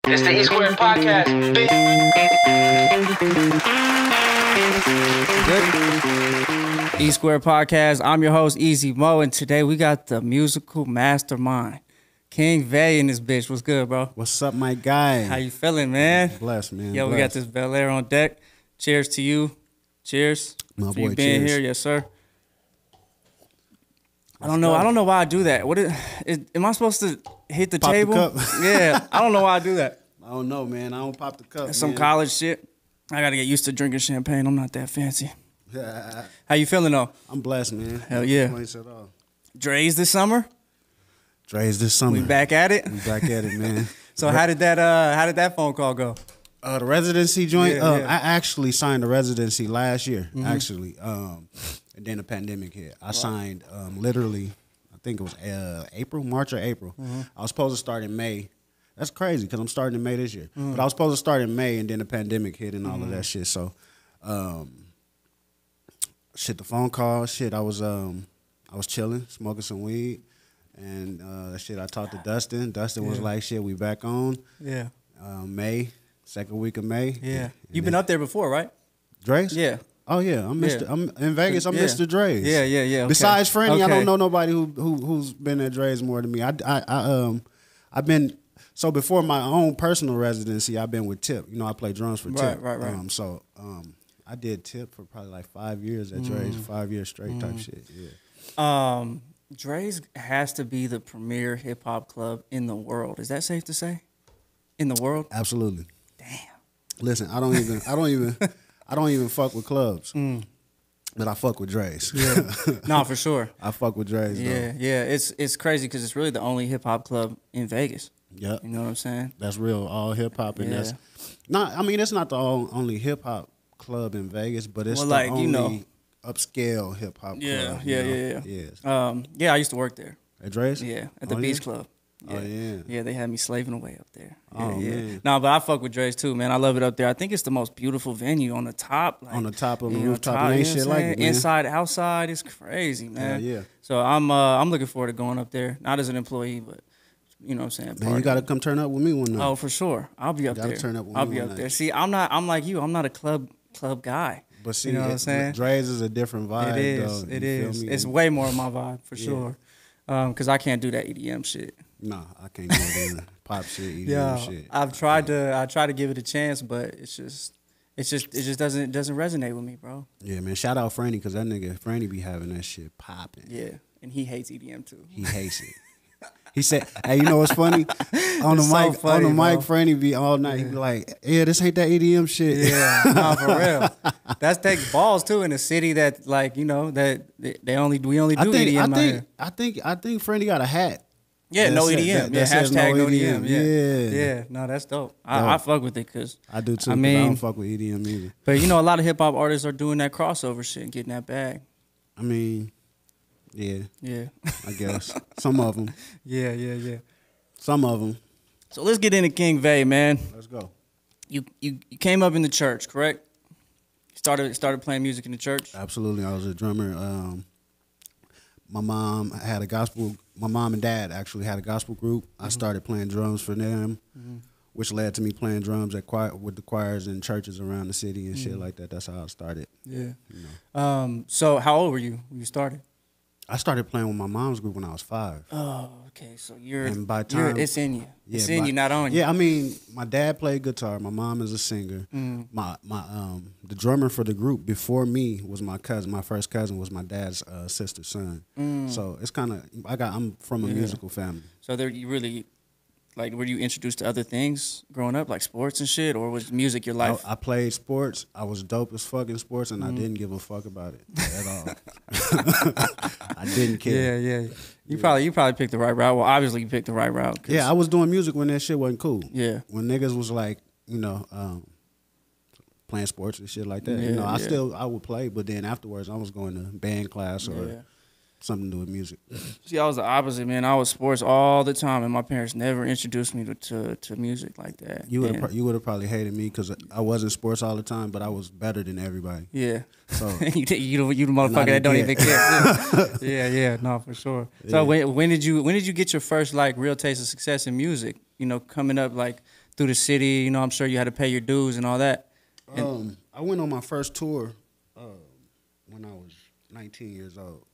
It's the E Squared Podcast. Good. E Squared Podcast. I'm your host, Easy Mo, and today we got the musical mastermind, King Vay in this bitch. What's good, bro? What's up, my guy? How you feeling, man? Blessed, man. Yo, we got this Bel Air on deck. Cheers to you. Cheers. My for boy, you being cheers. here, yes, sir. I don't know why I do that. Am I supposed to hit the Pop the table? cup. Yeah, I don't know why I do that. I don't know, man. I don't pop the cup. That's some man. college shit. I gotta get used to drinking champagne. I'm not that fancy. How you feeling though? I'm blessed, man. Hell yeah. No complaints at all. Dre's this summer. Dre's this summer. We back at it. We back at it, man. So how did that phone call go? The residency joint. Yeah, yeah. I actually signed a residency last year. Actually, and then the pandemic hit. I signed literally. I think it was March or April. I was supposed to start in May. That's crazy because I'm starting in May this year. But I was supposed to start in May, and then the pandemic hit and all of that shit. So, the phone call, I was chilling, smoking some weed, and I talked to Dustin. Dustin was like, "Shit, we back on." Yeah. May, second week of May. Yeah. You've been up there before, right? Dre's? Yeah. Oh yeah, I'm in Vegas. I'm Yeah. Mr. Dre's. Yeah. Okay. Besides Franny, I Okay. don't know nobody who's been at Dre's more than me. I've been so before my own personal residency, I've been with Tip. You know, I play drums for Tip. Right. I did Tip for probably like 5 years at Dre's, 5 years straight type shit. Yeah. Dre's has to be the premier hip hop club in the world. Is that safe to say? In the world? Absolutely. Damn. Listen, I don't even fuck with clubs. But I fuck with Dre's. Yeah. No, for sure. I fuck with Dre's. Yeah, though. yeah. It's crazy because it's really the only hip hop club in Vegas. Yep. You know what I'm saying? That's real, all hip hop, and Yeah. that's not. I mean, it's not the only hip hop club in Vegas, but it's Well, the like, only you know. upscale hip hop club. Yeah. Yes. Yeah, I used to work there. At Dre's? Yeah, at the Oh, Beach yeah? Club. Oh, yeah. Yeah, they had me slaving away up there. Yeah, Oh, yeah. man. No, but I fuck with Dre's too, man. I love it up there. I think it's the most beautiful venue on the top. Like, On the top of the you know, rooftop, top, and ain't you know shit what I'm like saying? it, man. Inside, outside, it's crazy, man. Yeah. So I'm looking forward to going up there. Not as an employee, but you know what I'm saying. Man, you got to come turn up with me one night. Oh, for sure. I'll be up Gotta there. turn up with I'll me be one up night. there. See, I'm like you. I'm not a club guy. But see, you know what I'm saying? Dre's is a different vibe. It is. Though. It You feel is. me? It's way more my vibe for Yeah. sure. Because I can't do that EDM shit. Nah, I can't do it either. Pop shit, EDM Yeah, shit. I tried to give it a chance, but it just doesn't resonate with me, bro. Yeah, man. Shout out Franny because that nigga Franny be having that shit popping. Yeah, and he hates EDM too. He hates it. He said, "Hey, you know what's funny? On the It's so mic, funny, on the mic, bro. Franny be all night. He be like, "Yeah, this ain't that EDM shit." Yeah, no, for real. That takes balls too in a city that, like, you know, that we only do EDM out here. I think Franny got a hat. Yeah, that no said- EDM. that Yeah, says hashtag no EDM. Yeah. Yeah, no, that's dope. I fuck with it because I do too. I I mean, don't fuck with EDM either. but you know, a lot of hip hop artists are doing that crossover shit and getting that bag. I mean, yeah, Yeah, I guess some of them. yeah. Some of them. So let's get into King Vay, man. Let's go. You came up in the church, correct? Started playing music in the church. Absolutely, I was a drummer. My mom and dad actually had a gospel group. I started playing drums for them, which led to me playing drums with the choirs in churches around the city and shit like that. That's how I started. Yeah. You know. So how old were you when you started? I started playing with my mom's group when I was 5. Oh, okay. So And by time- it's in you. It's Yeah, in you, not on you. Yeah, I mean, my dad played guitar. My mom is a singer. The drummer for the group before me was my cousin. My first cousin was my dad's sister's son. So it's kind of I'm from a musical family. So you really, like, were you introduced to other things growing up, like sports and shit, or was music your life? I played sports. I was dope as fuck in sports, and I didn't give a fuck about it at all. I didn't care. Yeah. You probably picked the right route. Well, obviously you picked the right route. 'Cause- Yeah, I was doing music when that shit wasn't cool. Yeah. When niggas was like, you know, playing sports and shit like that. Yeah, You know, yeah. I would play, but then afterwards I was going to band class or Yeah. something to do with music. See, I was the opposite, man. I was sports all the time, and my parents never introduced me to music like that. You would And- have probably hated me because I was in sports all the time, but I was better than everybody. Yeah. So you the motherfucker that don't even care. Yeah, no, for sure. So when did you get your first like real taste of success in music? You know, coming up like through the city. You know, I'm sure you had to pay your dues and all that. I went on my first tour when I was 19 years old.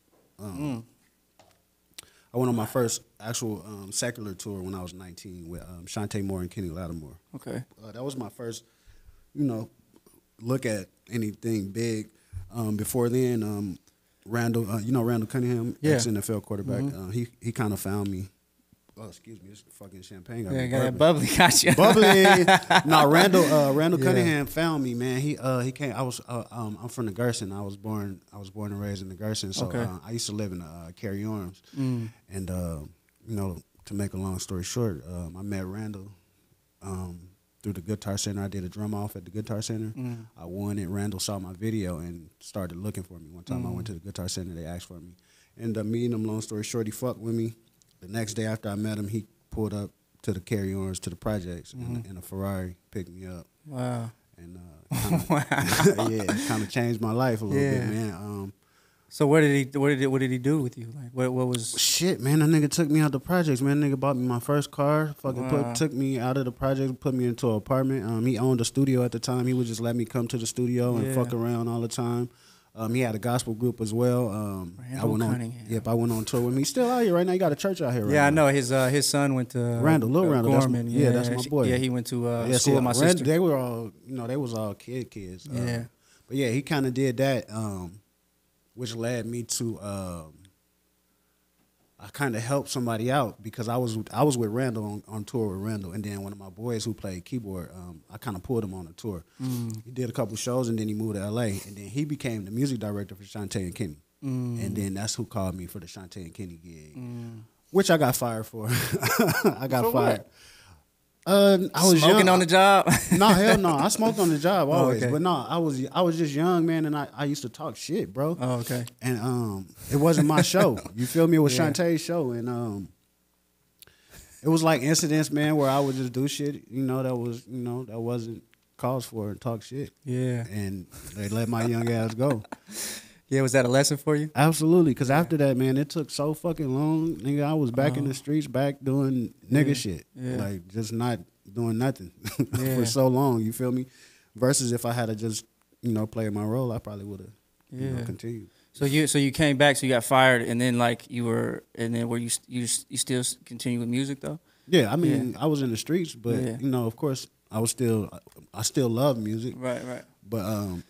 I went on my first actual secular tour when I was 19 with Shantae Moore and Kenny Lattimore. Okay. That was my first, look at anything big. Before then, Randall, Randall Cunningham, ex-NFL quarterback, he kind of found me. Oh, excuse me, this fucking champagne got me got that bubbly, got you. Bubbly. No, Randall Cunningham found me, man. He came. I'm from the Gerson. I was born and raised in the Gerson. So I used to live in Cary Arms, and to make a long story short, I met Randall through the Guitar Center. I did a drum off at the Guitar Center. I won it. Randall saw my video and started looking for me. One time I went to the Guitar Center. They asked for me. Ended up meeting him. Long story short, he fucked with me. The next day after I met him, he pulled up to the Cary Arms, to the projects, in a Ferrari, picked me up. Wow. And kind of changed my life a little bit, man. So what did he do with you? Like what was shit, man? That nigga took me out the projects, man. That nigga bought me my first car. Fucking took me out of the projects, put me into an apartment. He owned a studio at the time. He would just let me come to the studio and fuck around all the time. He had a gospel group as well. Randall Cunningham. I went on tour with him. He's still out here right now. He got a church out here right now. Yeah, I know. His son went to Randall, Randall. Gorman. That's my boy. Yeah, he went to school with my sister. They were all, they was all kids. But yeah, he kind of did that, which led me to I kind of helped somebody out because I was with Randall on tour with Randall, and then one of my boys who played keyboard, I kind of pulled him on a tour. He did a couple shows, and then he moved to L.A., and then he became the music director for Shantae and Kenny. And then that's who called me for the Shantae and Kenny gig, which I got fired for. I got fired. I was smoking young. on the job. No, hell no. I smoked on the job always, okay. but no, I was just young, man, and I used to talk shit, bro. Oh, okay. And it wasn't my show. You feel me? It was Shantae's show, and it was like incidents, man, where I would just do shit, that wasn't cause for and talk shit. Yeah. And they let my young ass go. Yeah, was that a lesson for you? Absolutely, because after that, man, it took so fucking long. Nigga, I was back in the streets, back doing nigga shit. Yeah. Like, just not doing nothing for so long, you feel me? Versus if I had to just, play my role, I probably would have continued. So you came back, so you got fired, and then were you still continue with music, though? Yeah, I mean, I was in the streets, but, of course, I still love music. Right. But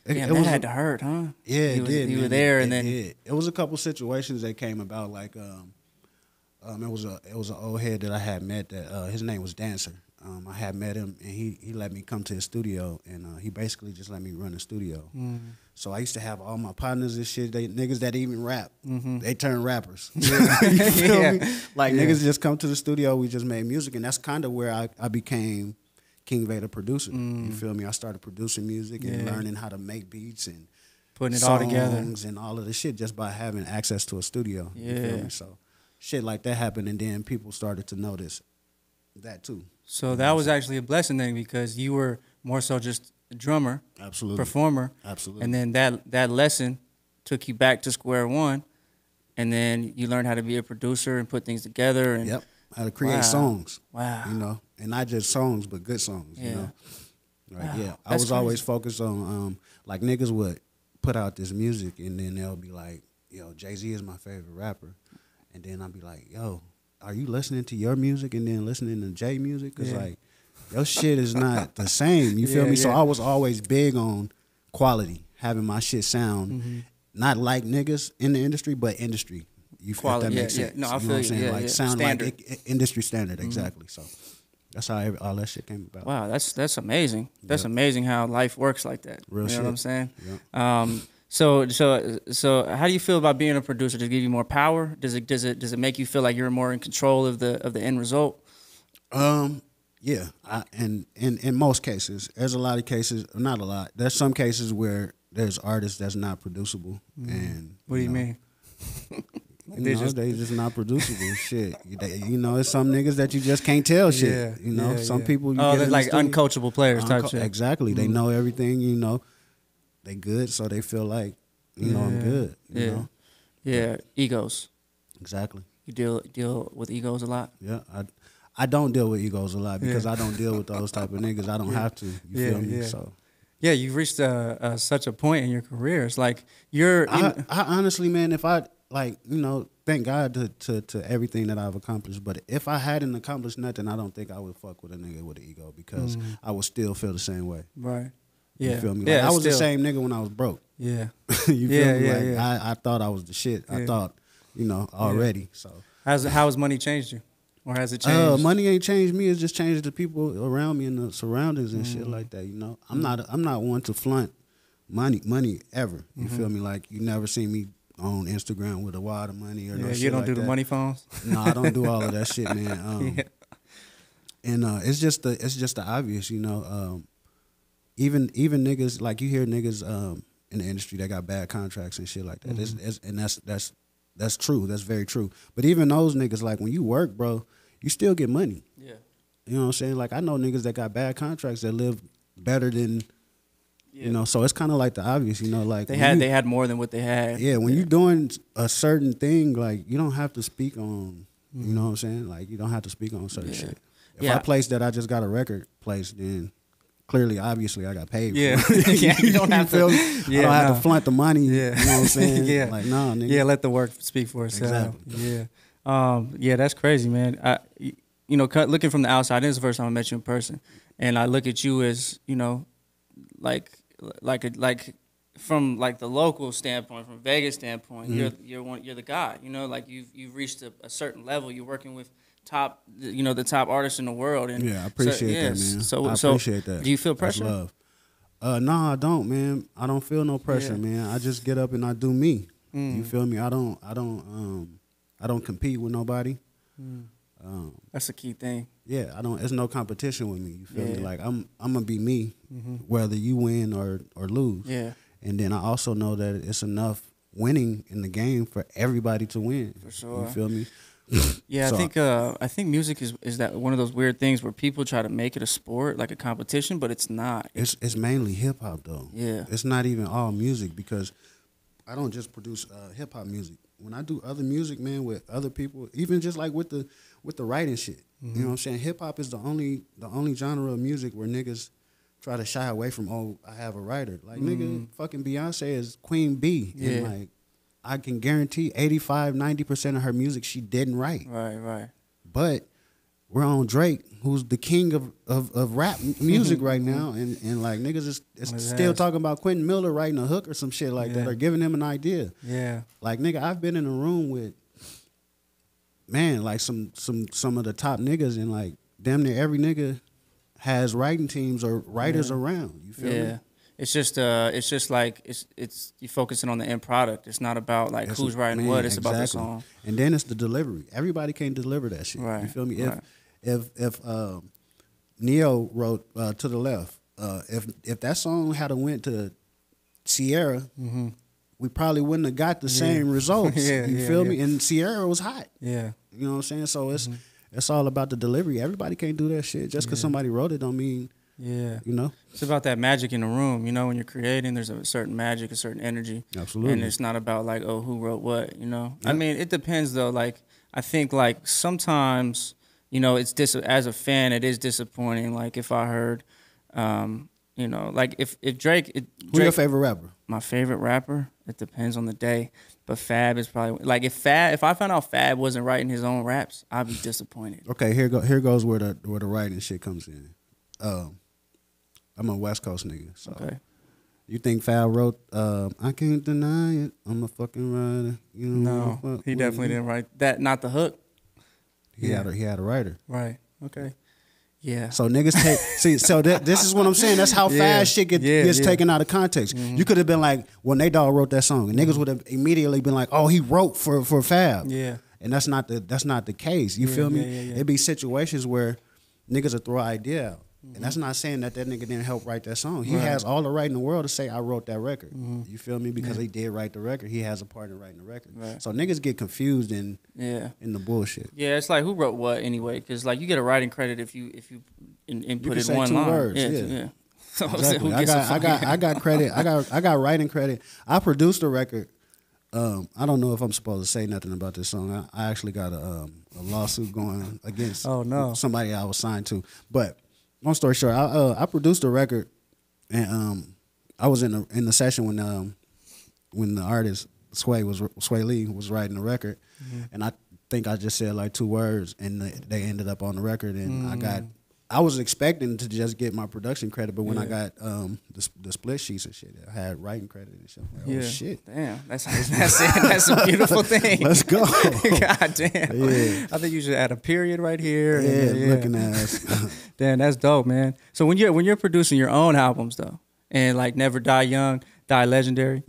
that had to hurt, huh? Yeah, it did. You were there, and then it was a couple situations that came about. Like, it was an old head that I had met. That his name was Dancer. I had met him, and he let me come to his studio, and he basically just let me run the studio. So I used to have all my partners and shit. They niggas that even rap, they turn rappers. You feel me? Like niggas just come to the studio. We just made music, and that's kind of where I became King Vader producer. You feel me? I started producing music and learning how to make beats and putting it all together and all of the shit just by having access to a studio. You feel me? So shit like that happened, and then people started to notice that too. So that was actually a blessing then, because you were more so just a drummer, performer, and then that lesson took you back to square one, and then you learned how to be a producer and put things together and how to create songs. Wow. And not just songs, but good songs, Right, wow. I was always focused on, like, niggas would put out this music, and then they'll be like, yo, Jay-Z is my favorite rapper. And then I'll be like, yo, are you listening to your music and then listening to Jay music? Because, like, your shit is not the same. You feel me? So I was always big on quality, having my shit sound not like niggas in the industry, but industry. You feel quality, that makes sense? No, I feel you know what I'm saying? Like, sound standard. like industry standard, exactly. So that's how all that shit came about. Wow, that's amazing. That's amazing how life works like that. Real you shit. know what I'm saying? Yep. So how do you feel about being a producer? Does it give you more power? Does it make you feel like you're more in control of the end result? Yeah. And in most cases, there's a lot of cases, not a lot. There's some cases where there's artists that's not producible. And what do you mean? They just not producible. Shit. It's some niggas that you just can't tell shit. Some people. They're like uncoachable players type shit. Exactly. They know everything. They good, so they feel like I'm good. You know. Egos. Exactly. You deal with egos a lot. Yeah. I don't deal with egos a lot because I don't deal with those type of niggas. I don't have to. You feel me? So. Yeah, you've reached such a point in your career. It's like I honestly, man, if I thank God to everything that I've accomplished. But if I hadn't accomplished nothing, I don't think I would fuck with a nigga with an ego because I would still feel the same way. Right. Yeah. You feel me? Like, I was the same nigga when I was broke. Yeah. You feel me? Like I thought I was the shit. I thought, already. So how has money changed you? Or has it changed? Money ain't changed me. It's just changed the people around me and the surroundings and shit like that. I'm not one to flaunt money ever. You feel me? Like you never see me on Instagram with a wad of money or no shit. You don't like do that. The money phones. No, I don't do all of that shit, man. And it's just the obvious, even niggas, like you hear niggas in the industry that got bad contracts and shit like that. And that's true. That's very true. But even those niggas, like when you work, bro, you still get money. Yeah. You know what I'm saying? Like I know niggas that got bad contracts that live better than, so it's kind of like the obvious, like they had more than what they had. Yeah, when you're doing a certain thing, like you don't have to speak on, you know what I'm saying? Like you don't have to speak on certain shit. If I place that I just got a record placed, then clearly, obviously, I got paid. Yeah, you don't have to. I don't have to flaunt the money. Yeah. You know what I'm saying? Like nah, nigga. Yeah, let the work speak for itself. Exactly. Yeah, that's crazy, man. Looking from the outside, this is the first time I met you in person, and I look at you as, like from like the local standpoint, from Vegas standpoint, you're the guy. Like you've reached a certain level. You're working with the top artists in the world. And I appreciate that, man. I appreciate that. Do you feel pressure? That's love. No, I don't, man. I don't feel no pressure, man. I just get up and I do me. You feel me? I don't compete with nobody. That's a key thing. Yeah, I don't. There's no competition with me. You feel me? Like I'm gonna be me, whether you win or lose. Yeah. And then I also know that it's enough winning in the game for everybody to win. For sure. You feel me? Yeah, so I think music is that one of those weird things where people try to make it a sport, like a competition, but it's not. It's mainly hip hop though. Yeah. It's not even all music because I don't just produce hip hop music. When I do other music, man, with other people, even just like with the writing shit. You know what I'm saying? Hip hop is the only genre of music where niggas try to shy away from, I have a writer. Like nigga, fucking Beyonce is Queen Bee. Yeah. And like I can guarantee 85-90% of her music she didn't write. Right. But we're on Drake, who's the king of rap music right now, and like niggas is still talking about Quentin Miller writing a hook or some shit like that, or giving him an idea. Yeah. Like nigga, I've been in a room with, man, like some of the top niggas, and like damn near every nigga has writing teams or writers around. You feel me? It's just like it's you focusing on the end product. It's not about like who's writing what. It's about the song. And then it's the delivery. Everybody can't deliver that shit. Right. You feel me? Right. If Neo wrote To the Left, if that song had went to Sierra, we probably wouldn't have got the same results. You feel me? And Sierra was hot. Yeah. You know what I'm saying? So it's all about the delivery. Everybody can't do that shit. Just because somebody wrote it don't mean. Yeah. You know? It's about that magic in the room. When you're creating, there's a certain magic, a certain energy. Absolutely. And it's not about like, who wrote what, Yep. I mean, it depends though. Like, I think like sometimes, it's as a fan, it is disappointing. Like if I heard, like if Drake. Who's your favorite rapper? My favorite rapper? It depends on the day. But Fab is probably, like if I found out Fab wasn't writing his own raps, I'd be disappointed. Okay, here goes where the writing shit comes in. I'm a West Coast nigga, so okay. You think Fab wrote I can't deny it, I'm a fucking writer. No, he definitely didn't write that, not the hook. He had a writer. Right. Okay. Yeah. So niggas this is what I'm saying. That's how fast shit gets taken out of context. You could have been like, well, Nate Dogg wrote that song, and niggas would have immediately been like, oh, he wrote for Fab. Yeah. And that's not the case. You feel me? It'd be situations where niggas will throw an idea out. And that's not saying that nigga didn't help write that song. He has all the right in the world to say, I wrote that record. You feel me? Because he did write the record. He has a part in writing the record. Right. So niggas get confused in the bullshit. Yeah, it's like who wrote what anyway? Because like you get a writing credit if you input in one line. Words, yeah. So exactly. I got credit. I got writing credit. I produced the record. I don't know if I'm supposed to say nothing about this song. I actually got a lawsuit going against somebody I was signed to. But long story short, I produced a record, and I was in the session when the artist Sway Lee was writing the record, and I think I just said like 2 words, and they ended up on the record, and I was expecting to just get my production credit, but when I got the split sheets and shit, I had writing credit and shit. Like, oh shit! Damn, that's a beautiful thing. Let's go. God damn. Yeah. I think you should add a period right here. Looking at Damn, that's dope, man. So when you're producing your own albums though, and like Never Die Young, Die Legendary,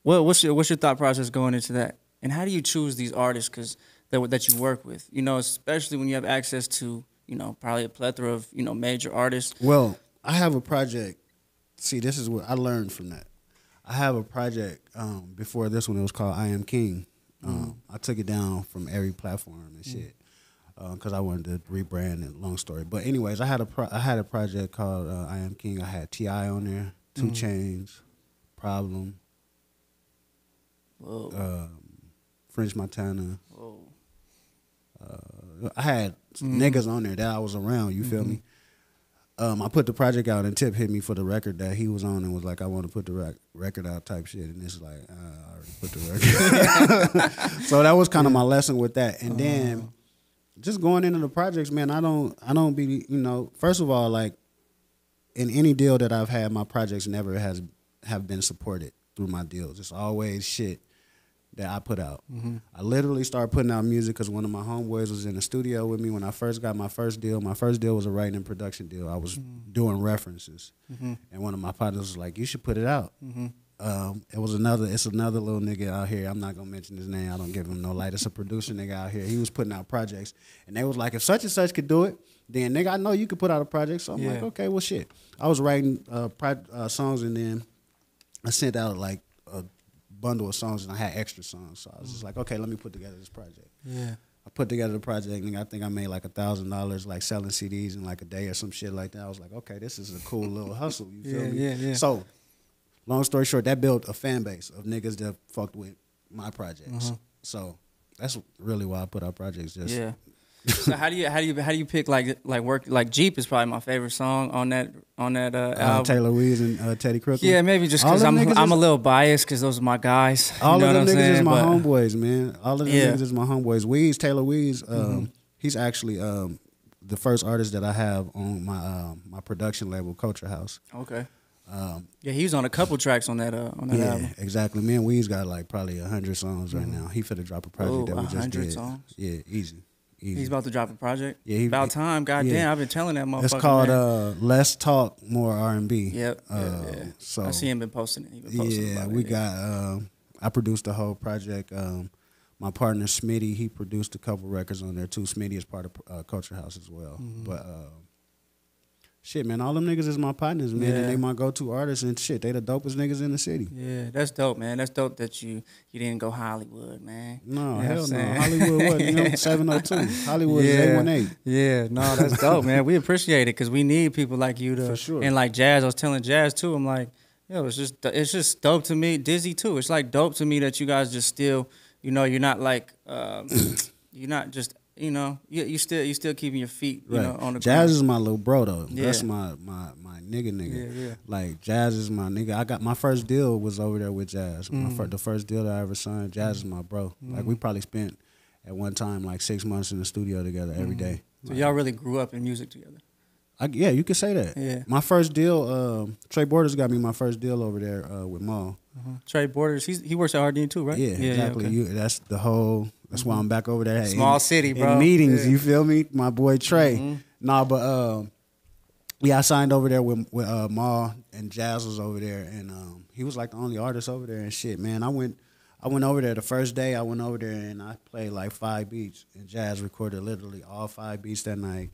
what's your thought process going into that, and how do you choose these artists that you work with? You know, especially when you have access to, you know, probably a plethora of, you know, major artists. Well, I have a project. See, this is what I learned from that. I have a project before this one. It was called I Am King. I took it down from every platform and shit because I wanted to rebrand it. Long story, but anyways, I had a project called I Am King. I had T.I. on there, 2 Chainz, Problem, French Montana. Whoa. I had niggas on there that I was around. You feel me? I put the project out, and Tip hit me for the record that he was on, and was like, "I want to put the record out," type shit. And it's like, I already put the record. So that was kind of my lesson with that. And then just going into the projects, man, I don't be, you know. First of all, like in any deal that I've had, my projects never have been supported through my deals. It's always shit that I put out. I literally started putting out music because one of my homeboys was in the studio with me when I first got my first deal. My first deal was a writing and production deal. I was doing references, and one of my partners was like, "You should put it out." It's another little nigga out here. I'm not gonna mention his name. I don't give him no light. It's a producer nigga out here. He was putting out projects, and they was like, "If such and such could do it, then nigga, I know you could put out a project." So I'm like, "Okay, well, shit." I was writing songs, and then I sent out like a bundle of songs, and I had extra songs. So I was just like, okay, let me put together this project. Yeah. I put together the project, and I think I made like $1,000 like selling CDs in like a day or some shit like that. I was like, okay, this is a cool little hustle. You feel me? Yeah. So, long story short, that built a fan base of niggas that fucked with my projects. So that's really why I put out projects. So how do you pick like Jeep is probably my favorite song on that album. Taylor Weeds and Teddy Crooked. Yeah, maybe just because I'm a little biased because those are my guys. All of them niggas is my homeboys, man. All of them niggas is my homeboys. Taylor Weeds, he's actually the first artist that I have on my production label, Culture House. Okay. Yeah, he was on a couple tracks on that album. Yeah, exactly. Me and Weeds got like probably 100 songs right now. He finna drop a project that we just did. 100 songs? Yeah, easy. He's about to drop a project? Yeah. About time. Goddamn, I've been telling that motherfucker. It's called Less Talk, More R&B. Yep. So I see him been posting it. I produced the whole project. My partner Smitty, he produced a couple records on there too. Smitty is part of Culture House as well. But shit, man, all them niggas is my partners, man, and they my go-to artists, and shit, they the dopest niggas in the city. Yeah, that's dope, man. That's dope that you didn't go Hollywood, man. No, hell no. Hollywood what? You know, 702. Hollywood is 818. Yeah, no, that's dope, man. We appreciate it because we need people like you to. For sure. And like Jazz, I was telling Jazz too. I'm like, yo, it's just dope to me. Dizzy too. It's like dope to me that you guys just still, you know, you're not like, you're not just. You know, you still keeping your feet, you know, on the Jazz ground. is my little bro though. Yeah. That's my nigga. Yeah. Like Jazz is my nigga. I got my first deal was over there with Jazz. The first deal that I ever signed. Jazz is my bro. Like we probably spent at one time like 6 months in the studio together every day. So y'all really grew up in music together. Yeah, you could say that. Yeah. My first deal, Trey Borders got me my first deal over there with Maul. Trey Borders, he works at RD too, right? Yeah, exactly. Okay. That's the whole. That's why I'm back over there. Small city, bro. In meetings, you feel me? My boy Trey. Nah, but I signed over there with Maul, and Jazz was over there, and he was like the only artist over there and shit, man. I went over there the first day. I went over there and I played like 5 beats, and Jazz recorded literally all 5 beats that night,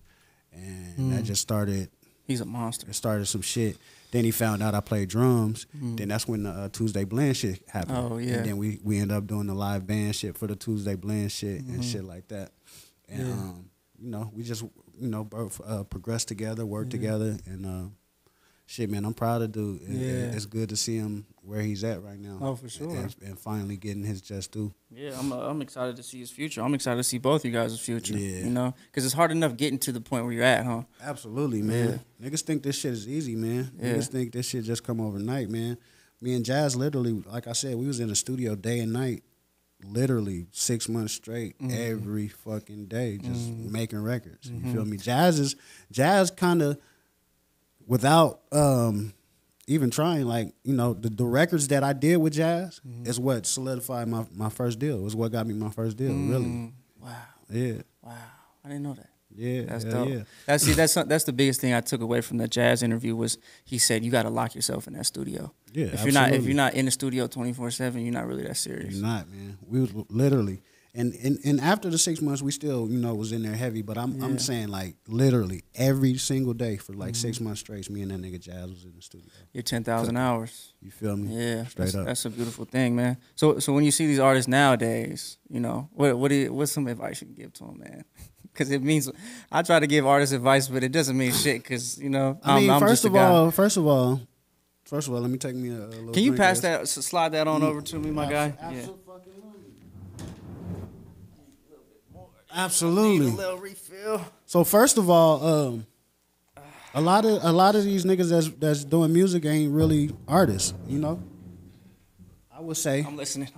and that just started. He's a monster. It started some shit. Then he found out I played drums. Then that's when the Tuesday Blend shit happened. Oh, yeah. And then we ended up doing the live band shit for the Tuesday Blend shit and shit like that. And, you know, we just, you know, both progressed together, worked together. And shit, man, I'm proud of dude. It's good to see him where he's at right now. Oh, for sure. And finally getting his just due. Yeah, I'm excited to see his future. I'm excited to see both you guys' future. Yeah. You know, because it's hard enough getting to the point where you're at, huh? Absolutely, man. Yeah. Niggas think this shit is easy, man. Yeah. Niggas think this shit just come overnight, man. Me and Jazz literally, like I said, we was in the studio day and night, literally 6 months straight, every fucking day, just making records. You feel me? Jazz kind of, without even trying, like, you know, the records that I did with Jazz is what solidified my first deal. It was what got me my first deal, really. Wow. Yeah. Wow. I didn't know that. Yeah, that's dope. Yeah. That's the biggest thing I took away from the Jazz interview was he said you got to lock yourself in that studio. Yeah, if you're not in the studio 24/7, you're not really that serious. You're not, man. We was literally, and after the 6 months, we still, you know, was in there heavy. But I'm saying, like, literally every single day for like 6 months straight, me and that nigga Jazz was in the studio. Your 10,000 hours. You feel me? Yeah, straight up. That's a beautiful thing, man. So when you see these artists nowadays, you know, what's some advice you can give to them, man? Because it means I try to give artists advice, but it doesn't mean shit. Because you know, I'm first of all, let me take me a little. Can you pass that? Slide that on over to me, my guy. Absolutely. Need a little refill. So first of all, a lot of these niggas that's doing music ain't really artists. You know, I would say. I'm listening.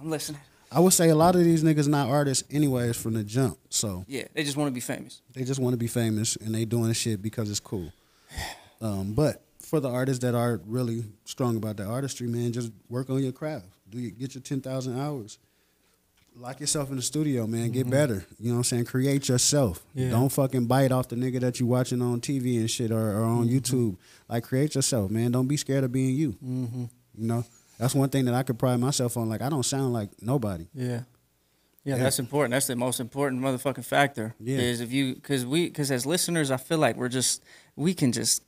I would say a lot of these niggas not artists anyways from the jump. So yeah, they just want to be famous. They just want to be famous, and they doing shit because it's cool. But for the artists that are really strong about their artistry, man, just work on your craft. Get your 10,000 hours. Lock yourself in the studio, man. Get better. You know what I'm saying? Create yourself. Yeah. Don't fucking bite off the nigga that you watching on TV and shit or on YouTube. Like, create yourself, man. Don't be scared of being you. You know? That's one thing that I could pride myself on. Like, I don't sound like nobody. Yeah, that's important. That's the most important motherfucking factor. Yeah. Is if you, because as listeners, I feel like we can just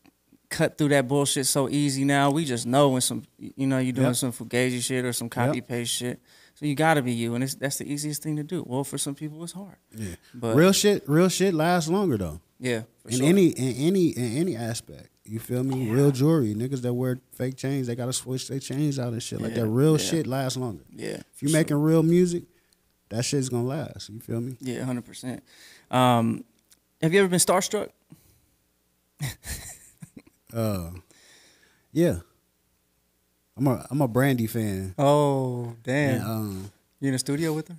cut through that bullshit so easy now. We just know when you're doing some fugazi shit or some copy paste shit. So you gotta be you, and that's the easiest thing to do. Well, for some people, it's hard. Yeah, but real shit lasts longer though. Yeah, for sure. In any aspect. You feel me? Yeah. Real jewelry. Niggas that wear fake chains, they gotta switch their chains out and shit. Like that real shit lasts longer. Yeah. If you making real music, that shit's gonna last. You feel me? Yeah, 100%. Have you ever been starstruck? Yeah. I'm a Brandy fan. Oh, damn. And, you in the studio with her?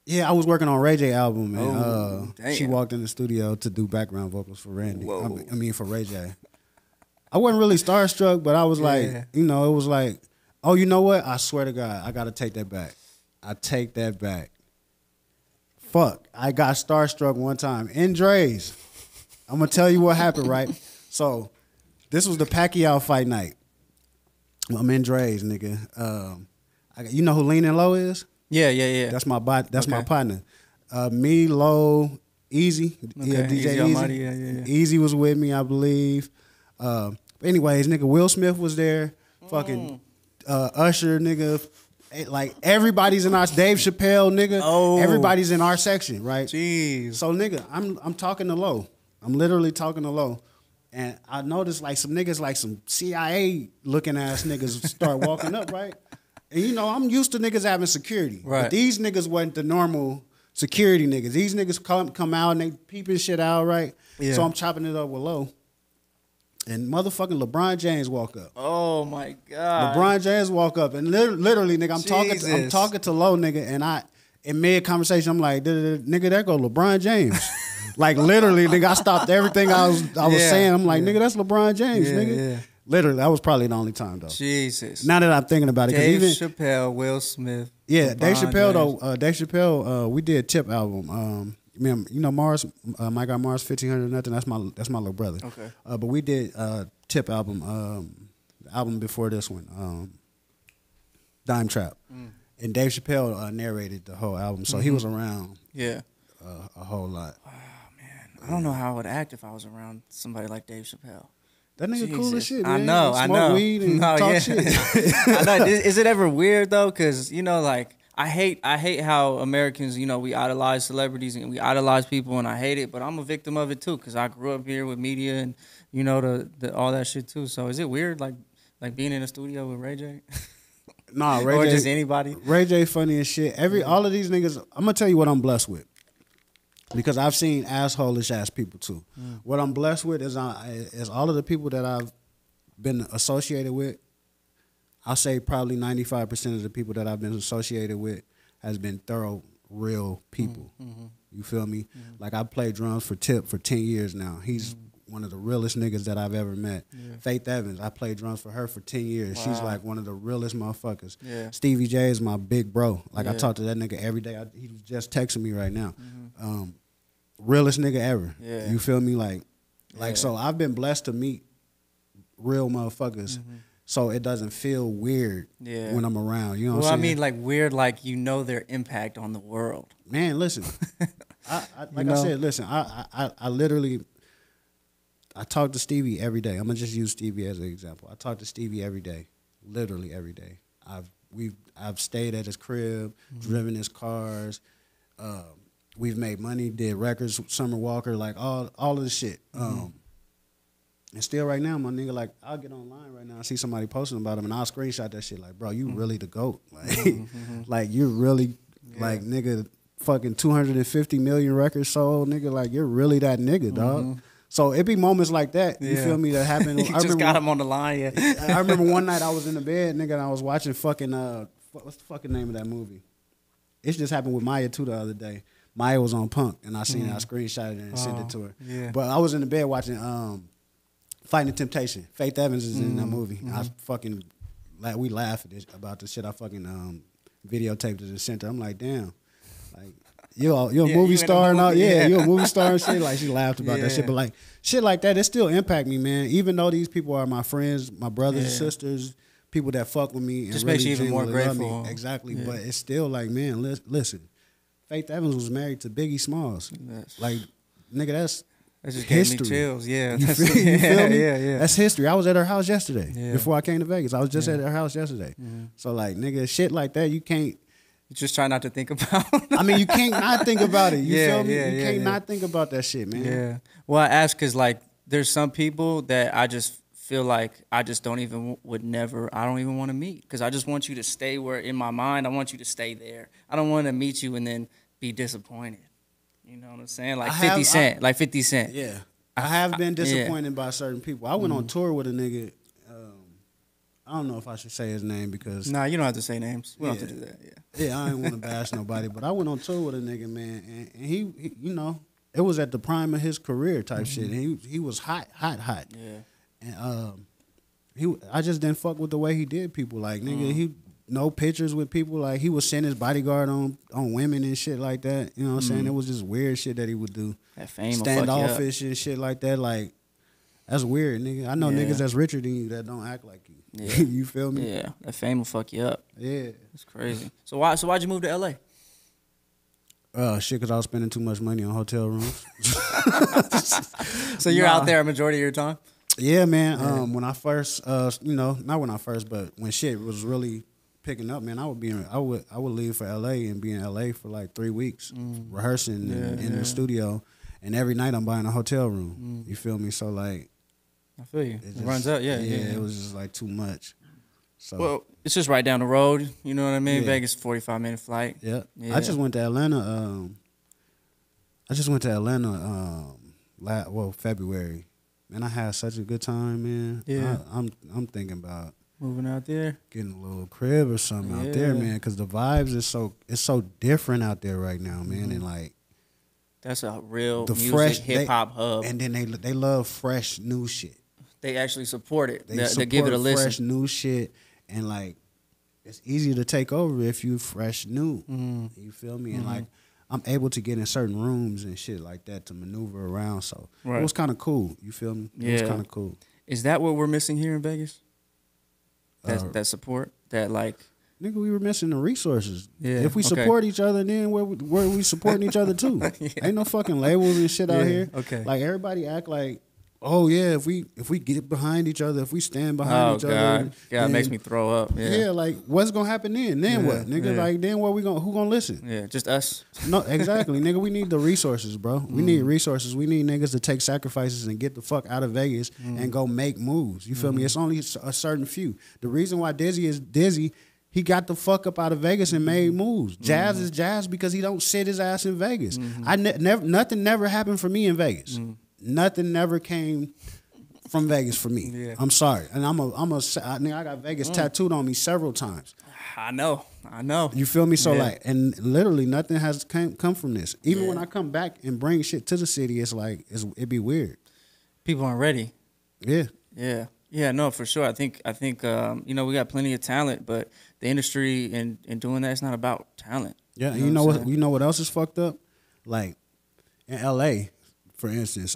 Yeah, I was working on Ray J album, and she walked in the studio to do background vocals for Randy. I mean for Ray J. I wasn't really starstruck, but I was like, you know, it was like, oh, you know what? I swear to God, I got to take that back. I take that back. Fuck, I got starstruck one time in Dre's. I'm going to tell you what happened, right? So, this was the Pacquiao fight night. I'm in Dre's, nigga. You know who Lean and Low is? Yeah. That's my my partner. Me, Low, Easy. Okay. Yeah, DJ Easy. Almighty, yeah. Easy was with me, I believe. Anyways, nigga, Will Smith was there. Fucking Usher, nigga. Like, everybody's in our Dave Chappelle, nigga. Oh. Everybody's in our section, right? Jeez. So, nigga, I'm talking to Low. I'm literally talking to Low. And I noticed, like, some niggas, like some CIA-looking ass niggas start walking up, right? And, you know, I'm used to niggas having security. Right. But these niggas wasn't the normal security niggas. These niggas come out and they peeping shit out, right? Yeah. So I'm chopping it up with Low. And motherfucking LeBron James walk up. Oh, my God. LeBron James walk up. And literally, nigga, I'm talking to Low, nigga, and in mid-conversation, I'm like, nigga, there go LeBron James. Like, literally, nigga, I stopped everything I was saying. I'm like, nigga, that's LeBron James, nigga. Yeah. Literally, that was probably the only time, though. Jesus. Now that I'm thinking about it. Dave Chappelle, Will Smith. Yeah, LeBron Dave Chappelle, James. though. Dave Chappelle, we did Tip album. You know, Mars, my guy Mars, 1500 Nothing, that's my little brother. Okay. But we did Tip album, the album before this one, Dime Trap. And Dave Chappelle narrated the whole album, so he was around a whole lot. Oh, man. I don't know how I would act if I was around somebody like Dave Chappelle. That nigga cool as shit, man. I know. Smoke weed and talk shit. I know. Is it ever weird, though? Because, you know, like, I hate how Americans, we idolize celebrities and we idolize people, and I hate it. But I'm a victim of it too, because I grew up here with media and the all that shit too. So is it weird like being in a studio with Ray J? Nah, Ray or J, just anybody. Ray J funny as shit. All of these niggas. I'm gonna tell you what I'm blessed with, because I've seen asshole-ish ass people too. What I'm blessed with is all of the people that I've been associated with. I'll say probably 95% of the people that I've been associated with has been thorough, real people. You feel me? Like, I played drums for Tip for 10 years now. He's one of the realest niggas that I've ever met. Faith Evans, I played drums for her for 10 years. Wow. She's like one of the realest motherfuckers. Stevie J is my big bro. Like, I talk to that nigga every day. He was just texting me right now. Realest nigga ever. You feel me? Like so I've been blessed to meet real motherfuckers. So it doesn't feel weird when I'm around. You know what I'm saying? I mean, like, weird, like, their impact on the world. Man, listen. I said, listen, I literally, I talk to Stevie every day. I'm going to just use Stevie as an example. I talk to Stevie every day, literally every day. I've stayed at his crib, driven his cars. We've made money, did records, Summer Walker, like all of the shit. And still right now, my nigga, like, I'll get online right now and see somebody posting about him, and I'll screenshot that shit. Like, bro, you really the GOAT. Like, like, you're really, like, nigga, fucking 250 million records sold, nigga. Like, you're really that nigga, dog. So it be moments like that, you feel me, that happen. You just got him on the line, I remember one night I was in the bed, nigga, and I was watching fucking, what's the fucking name of that movie? It just happened with Maya, too, the other day. Maya was on Punk, and I seen it, I screenshotted it and sent it to her. But I was in the bed watching, Fighting Temptation. Faith Evans is in that movie. I fucking, we laugh about the shit. I fucking videotaped it and sent her. I'm like, damn, like, you're a movie star and all. You're a movie star and shit. Like, she laughed about that shit. But like, shit like that, it still impact me, man. Even though these people are my friends, my brothers and sisters, people that fuck with me, and just really makes you even more grateful. Exactly. But it's still like, man, listen. Faith Evans was married to Biggie Smalls. Like, nigga, that's just history. Gave me chills. Yeah. You feel me? Yeah. That's history. I was at her house yesterday before I came to Vegas. I was just at her house yesterday. So, like, nigga, shit like that, you can't. You just try not to think about. I mean, you can't not think about it. You feel me? You can't not think about that shit, man. Yeah. Well, I ask because, like, there's some people that I just feel like I just don't even want to meet, because I just want you to stay where, in my mind, I want you to stay there. I don't want to meet you and then be disappointed. You know what I'm saying? Like 50 Cent. Like 50 Cent. Yeah. I have been disappointed by certain people. I went on tour with a nigga. I don't know if I should say his name because... Nah, you don't have to say names. We don't have to do that, Yeah, I ain't want to bash nobody, but I went on tour with a nigga, man, and he you know, it was at the prime of his career type shit, and he was hot. Yeah. And I just didn't fuck with the way he did people. Like, nigga, he... No pictures with people. Like, he was sending his bodyguard on women and shit like that. You know what I'm saying? It was just weird shit that he would do. That fame standoffish and shit like that. Like, that's weird, nigga. I know niggas that's richer than you that don't act like you. Yeah. You feel me? Yeah. That fame will fuck you up. Yeah. It's crazy. So why'd you move to LA? Shit, because I was spending too much money on hotel rooms. So you're out there a majority of your time? Yeah, man. When I first, not when I first, but when shit was really picking up, man, I would leave for LA and be in LA for like 3 weeks, rehearsing in the studio, and every night I'm buying a hotel room. You feel me? So, like, I feel you. It runs out, it was just like too much. So, well, it's just right down the road. You know what I mean? Vegas, 45-minute flight. Yeah. I just went to Atlanta. February. Man, I had such a good time, man. Yeah. I'm thinking about moving out there, getting a little crib or something out there, man, because the vibes it's so different out there right now, man, and like that's a real music hip hop hub. And then they love fresh new shit. They actually support it. They give it a listen. Fresh new shit, and like it's easy to take over if you fresh new. You feel me? And like I'm able to get in certain rooms and shit like that to maneuver around. So it was kind of cool. You feel me? It was kind of cool. Is that what we're missing here in Vegas? That support, that like, nigga, we were missing the resources. Yeah, if we support each other, then where we supporting each other too? Ain't no fucking labels and shit out here. Okay, like everybody act like oh yeah, if we get behind each other, if we stand behind each other, God, it makes me throw up. Yeah, like what's gonna happen then? Then what, nigga? Like then what who gonna listen? Yeah, just us. No, exactly, nigga. We need the resources, bro. We need resources. We need niggas to take sacrifices and get the fuck out of Vegas and go make moves. You feel me? It's only a certain few. The reason why Dizzy is Dizzy, he got the fuck up out of Vegas and made moves. Jazz is Jazz because he don't sit his ass in Vegas. Nothing never happened for me in Vegas. Nothing never came from Vegas for me. Yeah. I'm sorry, and I got Vegas tattooed on me several times. I know. You feel me? So like, and literally nothing has come from this. Even when I come back and bring shit to the city, it's like it'd be weird. People aren't ready. Yeah. No, for sure. I think we got plenty of talent, but the industry and doing that, it's not about talent. Yeah, you know what else is fucked up? Like in LA, for instance,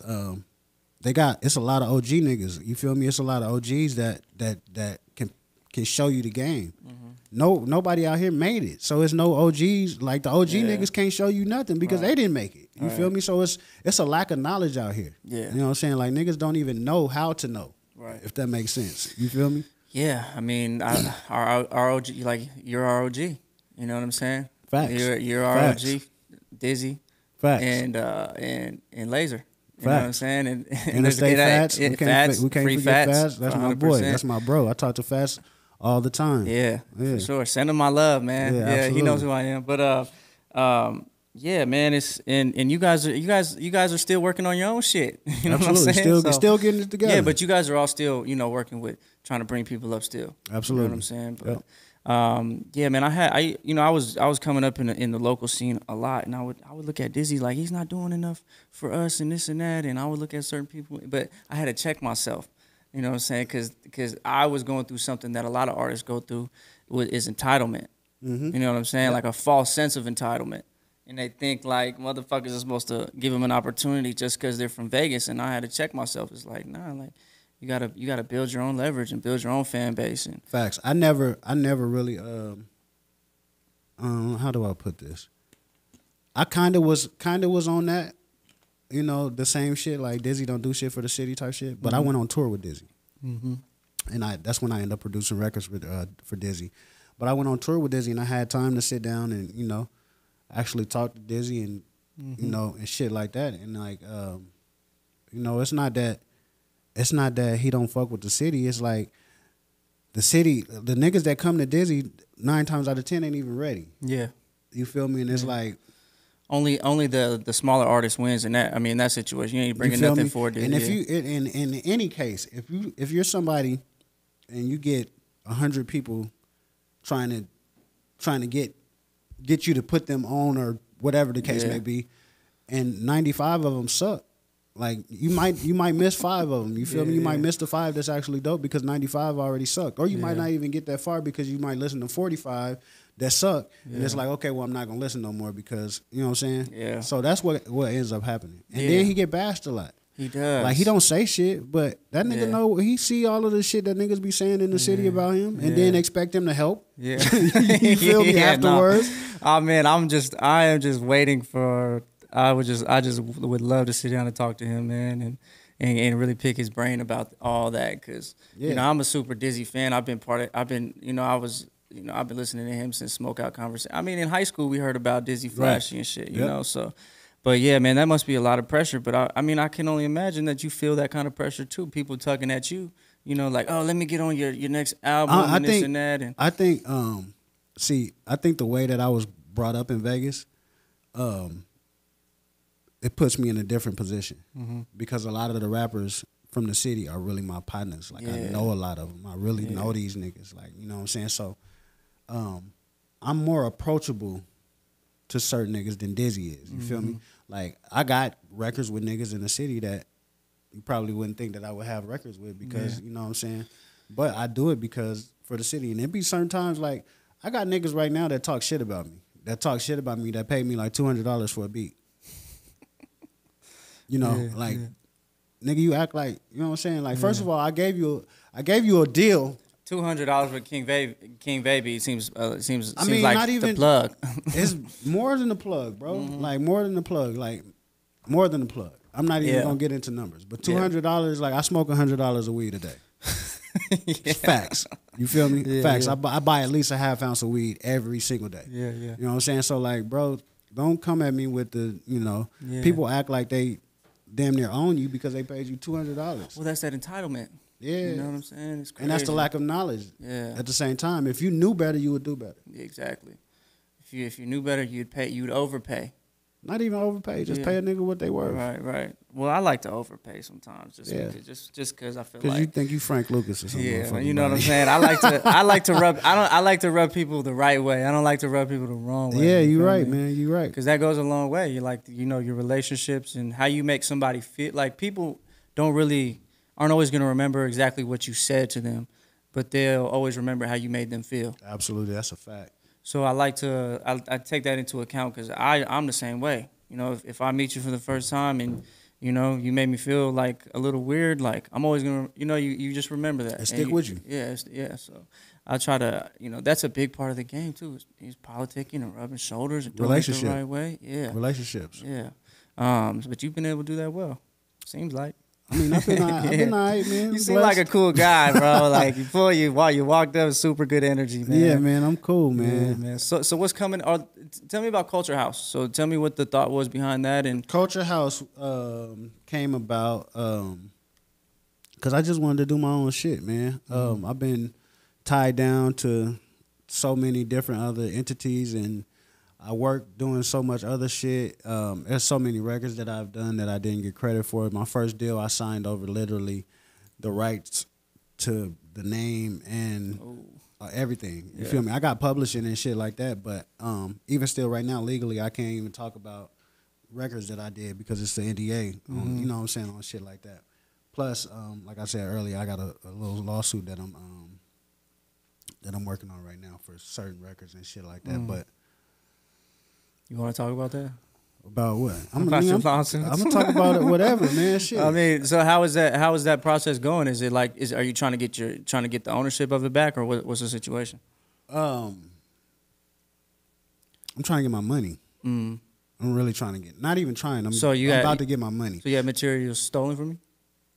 it's a lot of OG niggas. You feel me? It's a lot of OGs that can show you the game. Nobody out here made it, so it's no OGs. Like the OG niggas can't show you nothing because they didn't make it. You feel me? So it's a lack of knowledge out here. Yeah, you know what I'm saying? Like niggas don't even know how to know. Right. If that makes sense. You feel me? Yeah, I mean, our OG, like you're our OG. You know what I'm saying? Facts. You're our OG, Dizzy. Facts. And Laser. You know what I'm saying? And there's Fats. We can't forget Fats. That's 100%. My boy. That's my bro. I talk to Fats all the time. Yeah, for sure. Send him my love, man. Yeah, he knows who I am. But yeah, man, it's and you guys are still working on your own shit. You know absolutely. What I'm saying? Still getting it together. Yeah, but you guys are all still, working with trying to bring people up still. Absolutely. You know what I'm saying? But, yeah, man, I was coming up in the local scene a lot, and I would look at Dizzy like he's not doing enough for us and this and that, and I would look at certain people, but I had to check myself. You know what I'm saying? Because I was going through something that a lot of artists go through is entitlement. You know what I'm saying? Like a false sense of entitlement. And they think like motherfuckers are supposed to give them an opportunity just because they're from Vegas. And I had to check myself. It's like, nah, like you gotta build your own leverage and build your own fan base. And facts. I never really how do I put this? I kind of was on that, the same shit like Dizzy don't do shit for the city type shit. But I went on tour with Dizzy, and that's when I ended up producing records for Dizzy. But I went on tour with Dizzy, and I had time to sit down and actually talk to Dizzy and and shit like that. And like it's not that he don't fuck with the city. It's like the city, the niggas that come to Dizzy 9 times out of 10 ain't even ready. Yeah, you feel me? And it's like only the smaller artist wins in that. I mean, in that situation, you ain't bringing nothing for Dizzy. And if you in any case, if you're somebody and you get 100 people trying to get you to put them on or whatever the case may be, and 95 of them suck. Like you might miss 5 of them. You feel me? You might miss the 5 that's actually dope because 95 already sucked, or you might not even get that far because you might listen to 45 that suck, and it's like, okay, well I'm not gonna listen no more because you know what I'm saying. Yeah. So that's what ends up happening, and then he get bashed a lot. He does. Like he don't say shit, but that nigga know he see all of the shit that niggas be saying in the city about him, and then expect him to help. Yeah. You feel me afterwards? No. Oh man, I am just waiting for. I just would love to sit down and talk to him, man, and really pick his brain about all that, because I'm a super Dizzy fan. I've been listening to him since Smokeout Conversation. I mean, in high school we heard about Dizzy Flashy and shit, you know. So, but yeah, man, that must be a lot of pressure. But I mean, I can only imagine that you feel that kind of pressure too. People tugging at you, like, oh, let me get on your next album and this and that. And I think, I think the way that I was brought up in Vegas, it puts me in a different position because a lot of the rappers from the city are really my partners. Like I know a lot of them. I really know these niggas. Like, you know what I'm saying? So I'm more approachable to certain niggas than Dizzy is. You feel me? Like I got records with niggas in the city that you probably wouldn't think that I would have records with because you know what I'm saying? But I do it because for the city. And it be certain times like I got niggas right now that talk shit about me. That pay me like $200 for a beat. Nigga, you act like, you know what I'm saying? Like, first of all, I gave you a deal. $200 with King Baby seems like not even the plug. It's more than the plug, bro. Like more than the plug. I'm not even gonna get into numbers, but $200, like I smoke $100 of weed a day. Facts. You feel me? Yeah, facts. Yeah. I buy at least a half ounce of weed every single day. Yeah. You know what I'm saying? So like, bro, don't come at me with the, people act like they damn near own you because they paid you $200. Well, that's that entitlement. Yeah. You know what I'm saying? It's crazy. And that's the lack of knowledge. Yeah. At the same time, if you knew better, you would do better. Yeah, exactly. If you knew better, you'd overpay. Not even overpay, just pay a nigga what they worth. Right. Well, I like to overpay sometimes, just because I feel like. Because you think you Frank Lucas or something. Yeah, you know what I'm saying. I like to rub people the right way. I don't like to rub people the wrong way. Yeah, you're right, man. You're right. Because that goes a long way. You like, your relationships and how you make somebody feel. Like people aren't always gonna remember exactly what you said to them, but they'll always remember how you made them feel. Absolutely, that's a fact. So I take that into account because I'm the same way. If I meet you for the first time and, you made me feel like a little weird, like I'm always going to, you just remember that. And stick with you. Yeah. So I try to, that's a big part of the game too. Is politicking and rubbing shoulders and doing it the right way. Yeah. Relationships. Yeah. But you've been able to do that well. Seems like. I mean, I've been all right, man. You seem like a cool guy, bro. Like before you walked up, super good energy, man. Yeah, man, I'm cool, man. Yeah, man. So what's coming? Tell me about Culture House. So tell me what the thought was behind that. And Culture House came about because I just wanted to do my own shit, man. I've been tied down to so many different other entities and I work doing so much other shit. There's so many records that I've done that I didn't get credit for. My first deal, I signed over literally the rights to the name and everything. You feel me? I got publishing and shit like that, but even still right now, legally, I can't even talk about records that I did because it's the NDA. You know what I'm saying? On shit like that. Plus, like I said earlier, I got a little lawsuit that I'm working on right now for certain records and shit like that, but you want to talk about that? About what? I'm gonna talk about it. Whatever, man. Shit. I mean, so how is that process going? Is it like are you trying to get the ownership of it back, or what's the situation? I'm trying to get my money. I'm really trying to get. Not even trying. I'm about to get my money. So you had material stolen from you?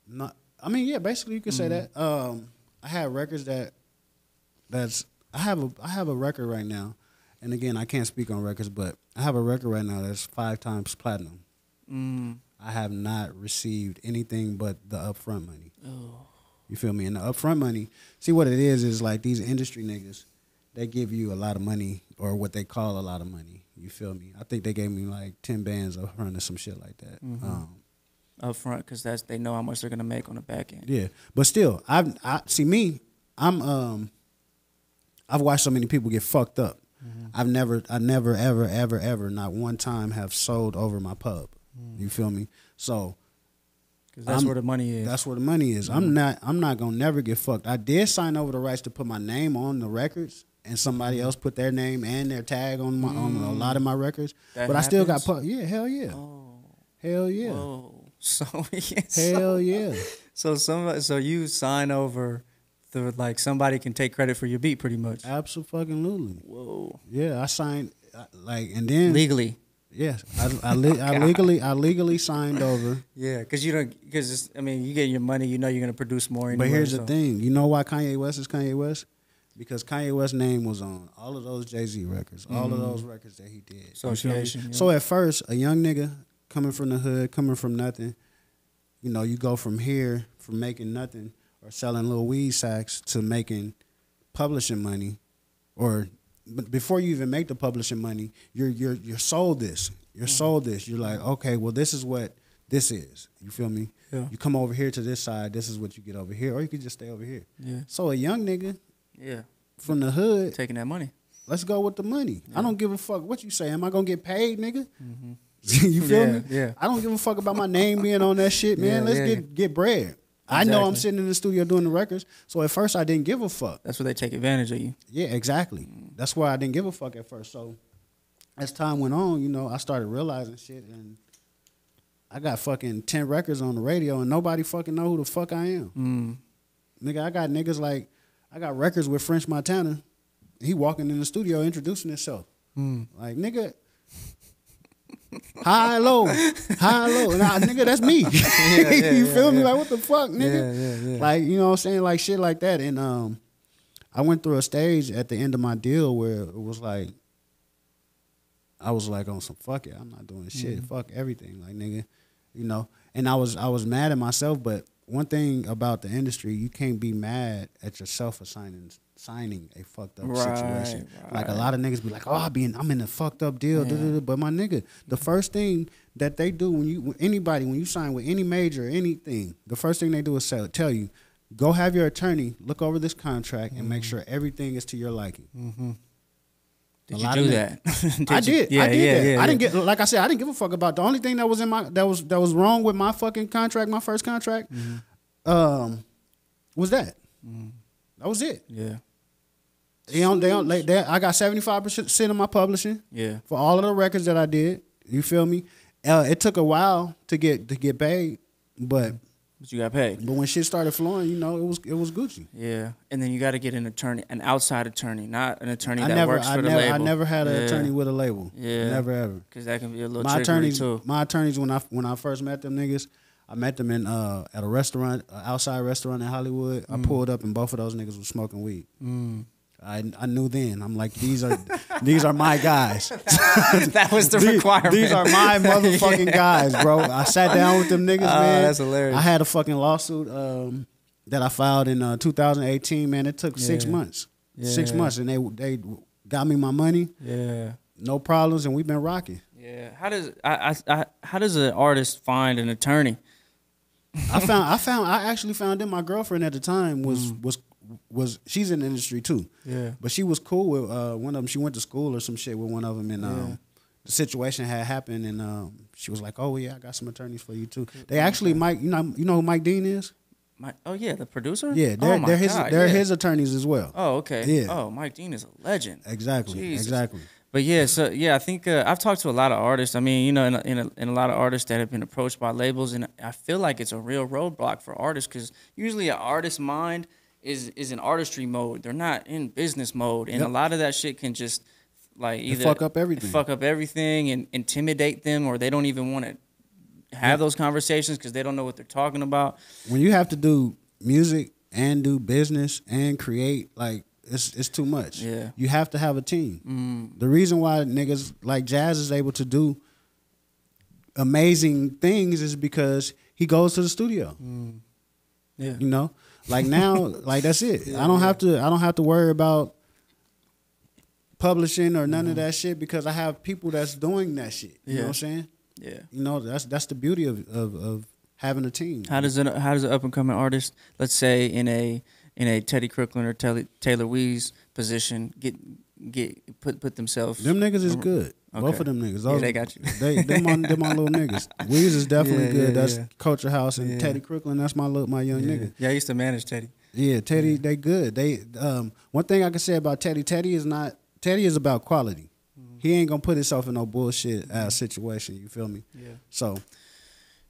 Not. I mean, yeah. Basically, you could say that. I have records I have a record right now. And again, I can't speak on records, but I have a record right now that's 5 times platinum. I have not received anything but the upfront money. Oh. You feel me? And the upfront money, see what it is like these industry niggas, they give you a lot of money or what they call a lot of money. You feel me? I think they gave me like 10 bands up front or some shit like that. Up front, because they know how much they're going to make on the back end. Yeah. But still, I've watched so many people get fucked up. I never, ever, not one time have sold over my pub. You feel me? So, because that's where the money is. That's where the money is. I'm not gonna never get fucked. I did sign over the rights to put my name on the records, and somebody else put their name and their tag on a lot of my records. But happens? I still got yeah, hell yeah, hell yeah. Whoa. So hell yeah. So you sign over. Like somebody can take credit for your beat, pretty much. Absolutely. Whoa. Yeah, I signed and then legally. Yes, I legally signed over. Yeah, because you get your money, you're gonna produce more. Anyway, but here's the thing, you know why Kanye West is Kanye West? Because Kanye West's name was on all of those Jay-Z records, all of those records that he did. Association. Yeah. So at first, a young nigga coming from the hood, coming from nothing, you go from here, from making nothing. Or selling little weed sacks to making publishing money, or before you even make the publishing money, you're sold this. You're sold this. You're like, okay, well, this is what this is. You feel me? Yeah. You come over here to this side. This is what you get over here, or you could just stay over here. Yeah. So a young nigga, from the hood, taking that money. Let's go with the money. Yeah. I don't give a fuck what you say. Am I gonna get paid, nigga? You feel me? Yeah. I don't give a fuck about my name being on that shit, man. Let's get bread. Exactly. I know I'm sitting in the studio doing the records, so at first I didn't give a fuck. That's where they take advantage of you. Yeah, exactly. That's why I didn't give a fuck at first. So as time went on, I started realizing shit, and I got fucking 10 records on the radio, and nobody fucking know who the fuck I am. Nigga, I got niggas like, I got records with French Montana. He walking in the studio introducing himself. Like, nigga, high low. Nah, nigga, that's me. You feel me? Like, what the fuck, nigga? Yeah. Like, you know what I'm saying? Like, shit like that. And I went through a stage at the end of my deal where it was like, I was like on some fuck it, I'm not doing shit. Fuck everything. Like, nigga, you know. And I was mad at myself, but one thing about the industry, you can't be mad at yourself for signing a fucked up situation. Right. Like, a lot of niggas be like, oh, I'm in a fucked up deal. But my nigga, the first thing that they do when you sign with any major or anything, the first thing they do is tell you, go have your attorney look over this contract and make sure everything is to your liking. Did you do that? I did. I did that. I didn't get, like I said, I didn't give a fuck about the only thing that was in my that was wrong with my fucking contract, my first contract, was that. That was it. Yeah. They don't I got 75% of my publishing. Yeah. For all of the records that I did. You feel me? It took a while to get paid, but you got paid. But when shit started flowing, you know, it was Gucci. Yeah, and then you got to get an attorney, an outside attorney, not an attorney works for the label. I never had an attorney with a label. Yeah, never ever. Because that can be a little trickery too. My attorneys, when I first met them niggas, I met them in at a restaurant, outside restaurant in Hollywood. I pulled up and both of those niggas was smoking weed. I knew then. I'm like, these are my guys. That was the requirement. These are my motherfucking guys, bro. I sat down with them niggas, man. That's hilarious. I had a fucking lawsuit that I filed in 2018, man. It took 6 months. 6 months, and they got me my money. Yeah. No problems, and we've been rocking. Yeah. How does an artist find an attorney? I actually found them. My girlfriend at the time was she's in the industry too. Yeah. But she was cool with one of them. She went to school or some shit with one of them, and the situation had happened, and she was like, "Oh yeah, I got some attorneys for you too." They actually Mike, you know who Mike Dean is? The producer? Yeah, they're his attorneys as well. Oh, okay. Yeah. Oh, Mike Dean is a legend. Exactly. Jesus. Exactly. But I think I've talked to a lot of artists. I mean, you know, in a lot of artists that have been approached by labels, and I feel like it's a real roadblock for artists because usually an artist's mind is in artistry mode. They're not in business mode, and a lot of that shit can just like either fuck up everything and intimidate them, or they don't even want to have those conversations because they don't know what they're talking about. When you have to do music and do business and create, like, it's too much. Yeah. You have to have a team. The reason why niggas like Jazz is able to do amazing things is because he goes to the studio. Yeah. You know? Like now, like that's it. I don't have to worry about publishing or none of that shit because I have people that's doing that shit. You know what I'm saying? Yeah. You know, that's the beauty of having a team. How does an up and coming artist, let's say in a Teddy Crooklyn or Taylor Wee's position, put themselves? Them niggas is good. Okay. Both of them niggas. Those, they got you. Them my little niggas. Wee's is definitely good. That's Culture House, and Teddy Crooklyn. That's my young nigga. Yeah, I used to manage Teddy. Yeah, Teddy. They good. They one thing I can say about Teddy. Teddy is about quality. He ain't gonna put himself in no bullshit situation. You feel me? Yeah. So.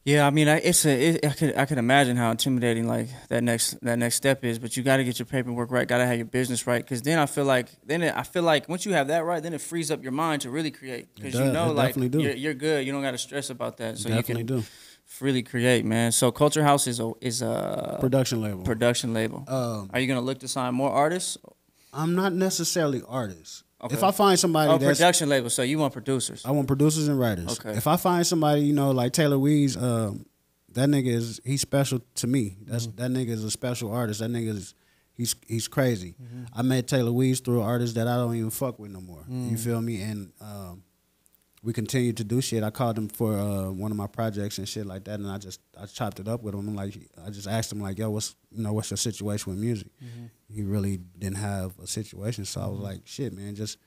Yeah, I mean, I could imagine how intimidating like that next step is, but you got to get your paperwork right, got to have your business right, because then I feel like once you have that right, then it frees up your mind to really create, because you know like you're good, you don't got to stress about that, so you can freely create, man. So Culture House is a production label. Are you gonna look to sign more artists? I'm not necessarily artists. Okay. If I find somebody that's production label, so you want producers? I want producers and writers. Okay. If I find somebody, you know, like Taylor Wee's, that nigga he's special to me. That nigga is a special artist. That nigga he's crazy. I met Taylor Wee's through an artist that I don't even fuck with no more. You feel me? And we continued to do shit. I called him for one of my projects and shit like that, and I chopped it up with him. Like, I just asked him like, yo, what's your situation with music? He really didn't have a situation, so I was like, shit, man, just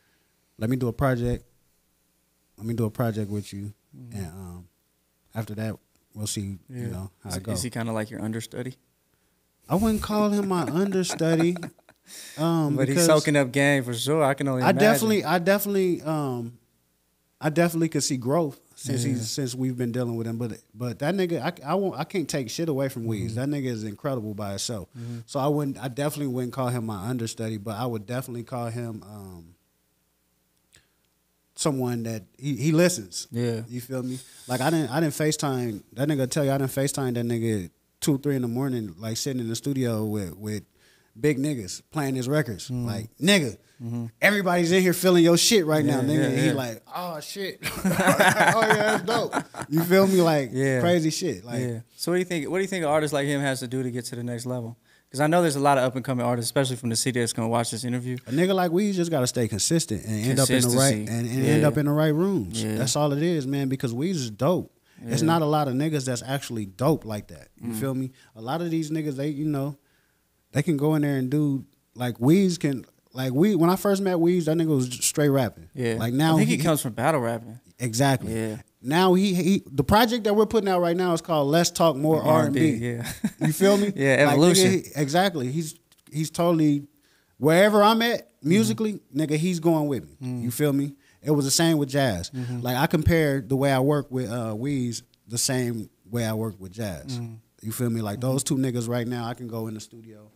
let me do a project. Let me do a project with you, and after that, we'll see. You know how it goes. Is he kind of like your understudy? I wouldn't call him my understudy, but he's soaking up game for sure. I can only imagine. I definitely could see growth since we've been dealing with him. But that nigga, I can't take shit away from Weez. That nigga is incredible by itself. So I definitely wouldn't call him my understudy, but I would definitely call him someone that he listens. Yeah. You feel me? Like I didn't FaceTime that nigga. Tell you I didn't FaceTime that nigga 2, 3 in the morning, like sitting in the studio with big niggas playing his records. Like nigga, everybody's in here feeling your shit right now, nigga. And he like, oh shit, oh yeah, that's dope. You feel me? Like crazy shit. Like, So what do you think? What do you think an artist like him has to do to get to the next level? Because I know there's a lot of up and coming artists, especially from the city that's gonna watch this interview. A nigga like Weez just gotta stay consistent and end up in the right end up in the right rooms. That's all it is, man. Because Weez is dope. It's not a lot of niggas that's actually dope like that. You feel me? A lot of these niggas, they can go in there and do like Weez can. Like when I first met Weez, that nigga was straight rapping. Yeah. Like now, I think he comes from battle rapping. Exactly. Yeah. Now he the project that we're putting out right now is called Let's Talk More R&B. Yeah. You feel me? Yeah. Evolution. Like, nigga, exactly. He's totally wherever I'm at musically, nigga. He's going with me. You feel me? It was the same with Jazz. Like I compare the way I work with Weez the same way I work with Jazz. You feel me? Like those two niggas right now, I can go in the studio.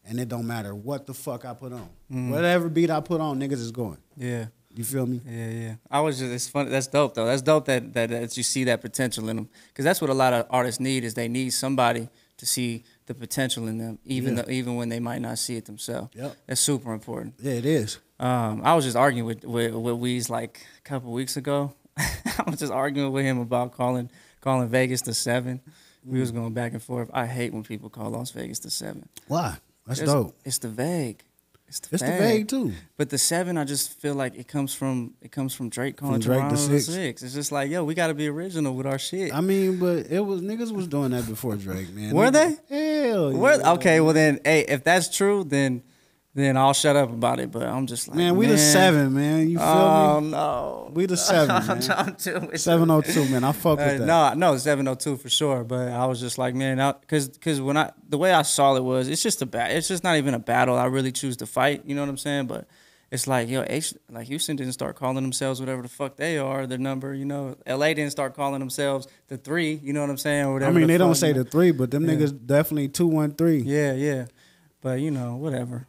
And it don't matter what the fuck I put on. Whatever beat I put on, niggas is going. Yeah. You feel me? Yeah. It's funny. That's dope, though. That's dope that you see that potential in them. Because that's what a lot of artists need is they need somebody to see the potential in them, even when they might not see it themselves. Yep. That's super important. Yeah, it is. I was just arguing with Weez like a couple weeks ago. I was just arguing with him about calling Vegas the 7. We was going back and forth. I hate when people call Las Vegas the 7. Why? That's dope. It's the vague. It's the vague too. But the 7, I just feel like it comes from Drake calling Toronto the 6. It's just like, yo, we got to be original with our shit. I mean, but niggas was doing that before Drake, man. Were they? Hell yeah. Okay, well then, hey, if that's true, then I'll shut up about it. But I'm just like, man, we the 7, man. You feel me? Oh no, we the 7, man. 702, man. I fuck with that. No, 702 for sure. But I was just like, man, because the way I saw it was, it's just not even a battle. I really choose to fight. You know what I'm saying? But it's like, yo, like Houston didn't start calling themselves whatever the fuck they are, their number. You know, LA didn't start calling themselves the 3. You know what I'm saying? Or whatever. I mean, they don't say the 3, but them niggas definitely 213. Yeah. But whatever.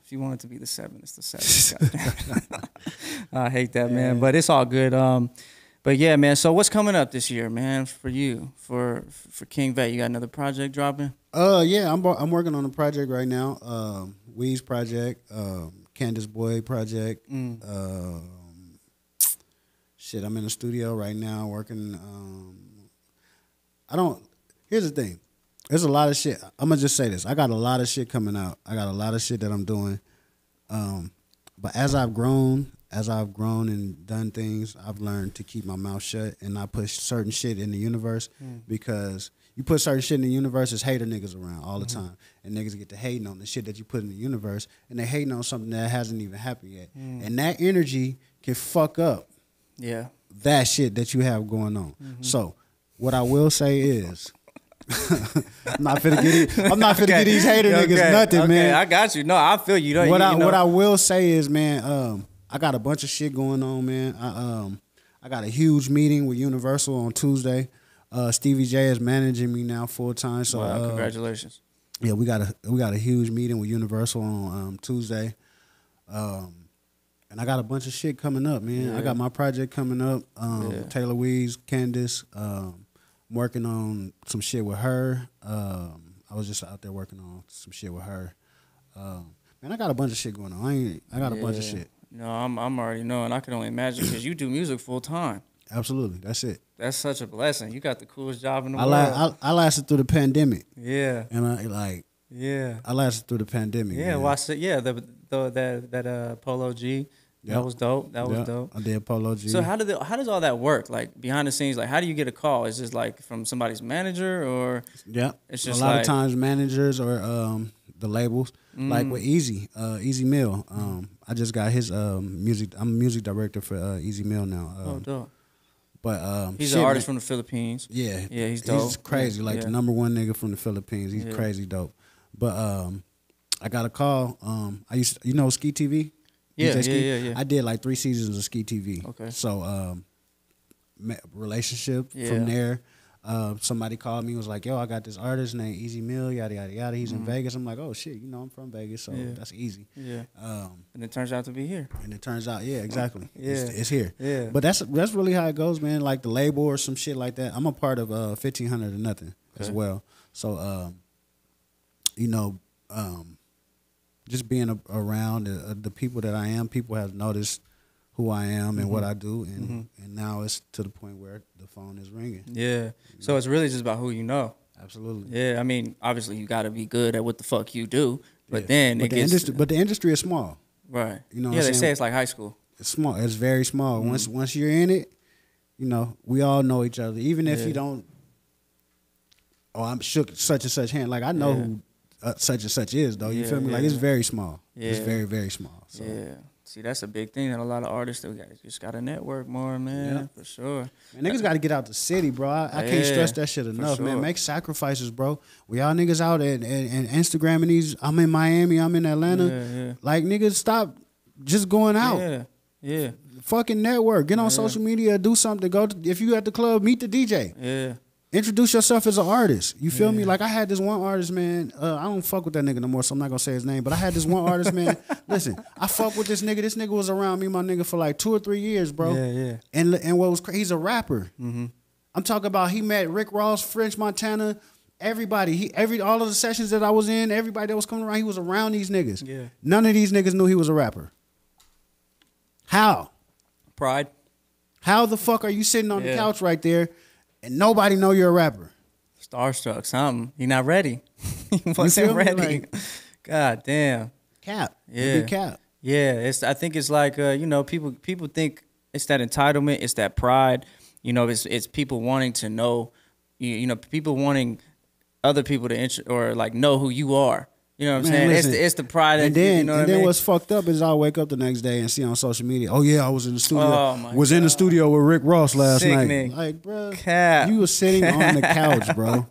If you want it to be the 7, it's the 7. I hate that, man. But it's all good. But yeah, man. So what's coming up this year, man, for you, for King Vet? You got another project dropping? Yeah, I'm working on a project right now. Weez project, Candace Boy project. Shit, I'm in the studio right now working. Here's the thing. There's a lot of shit. I'm going to just say this. I got a lot of shit coming out. I got a lot of shit that I'm doing. But as I've grown and done things, I've learned to keep my mouth shut and not push certain shit in the universe because you put certain shit in the universe, there's hater niggas around all the time. And niggas get to hating on the shit that you put in the universe and they hating on something that hasn't even happened yet. And that energy can fuck up that shit that you have going on. So what I will say is... I'm not finna get these hater niggas nothing, man. I got you. No, I feel you. What I will say is, man, I got a bunch of shit going on, man. I got a huge meeting with Universal on Tuesday. Stevie J is managing me now full time. So wow, congratulations. Yeah, we got a huge meeting with Universal on Tuesday. And I got a bunch of shit coming up, man. I got my project coming up. Taylor Weez, Candace. I'm working on some shit with her. I was just out there working on some shit with her. Man, I got a bunch of shit going on. I got a bunch of shit. No, I'm already knowing. I can only imagine because you do music full time. Absolutely, that's it. That's such a blessing. You got the coolest job in the world. I lasted through the pandemic. Yeah, and I lasted through the pandemic. Yeah, man. Well, that Polo G. Yep. That was dope. That was dope. I did Polo G. So how does all that work? Like behind the scenes, like how do you get a call? Is this like from somebody's manager or? Yeah, it's just a lot of times managers or the labels. Like with Easy Mill. I just got his music. I'm a music director for Easy Mill now. Oh, dope. But he's an artist from the Philippines. Yeah, he's dope. He's crazy, like the #1 nigga from the Philippines. He's crazy dope. But I got a call. You know Ski TV. Yeah. I did like 3 seasons of Ski TV. Okay. So relationship from there. Somebody called me, was like, yo, I got this artist named Easy Mill, yada, yada, yada. He's in Vegas. I'm like, oh, shit, you know, I'm from Vegas, so that's easy. Yeah. And it turns out to be here. And it turns out, yeah, exactly. Yeah. It's here. Yeah. But that's really how it goes, man. Like the label or some shit like that. I'm a part of 1500 or Nothing as well. So, you know, just being around the people that I am, people have noticed who I am and what I do, and now it's to the point where the phone is ringing. Yeah. So it's really just about who you know. Absolutely. Yeah. I mean, obviously you got to be good at what the fuck you do, but then the industry is small. Right. You know. Yeah. They say it's like high school. It's small. It's very small. Once you're in it, you know, we all know each other. Even if you don't. Oh, I'm shook such and such hand. Like I know who such and such is though. You feel me? Like it's very small. Yeah. It's very, very small. So. Yeah. See, that's a big thing that a lot of artists just got to network more, man, for sure. And niggas got to get out the city, bro. I can't stress that shit enough, man. Make sacrifices, bro. We all niggas out and Instagramming these. I'm in Miami. I'm in Atlanta. Yeah. Like niggas, stop just going out. Yeah. Fucking network. Get on social media. Do something. If you at the club, meet the DJ. Yeah. Introduce yourself as an artist. You feel me? Like I had this one artist, man. I don't fuck with that nigga no more, so I'm not gonna say his name. But I had this one artist, man. Listen, I fuck with this nigga. This nigga was around me, my nigga, for like 2 or 3 years, bro. Yeah. And what was crazy? He's a rapper. I'm talking about. He met Rick Ross, French Montana, everybody. All of the sessions that I was in, everybody that was coming around, he was around these niggas. Yeah. None of these niggas knew he was a rapper. How? Pride. How the fuck are you sitting on the couch right there? And nobody know you're a rapper. Starstruck, something. He not ready. He wasn't ready. Like, God damn. Cap. Yeah. Big cap. Yeah. I think it's like you know, people think it's that entitlement, it's that pride. You know, it's people wanting to know. You know, people wanting other people to like know who you are. You know what I'm saying? Listen, it's the pride. And then, you know what I mean? What's fucked up is I'll wake up the next day and see on social media, oh yeah, I was in the studio. In the studio with Rick Ross last night. Like, bro, you were sitting on the couch, bro.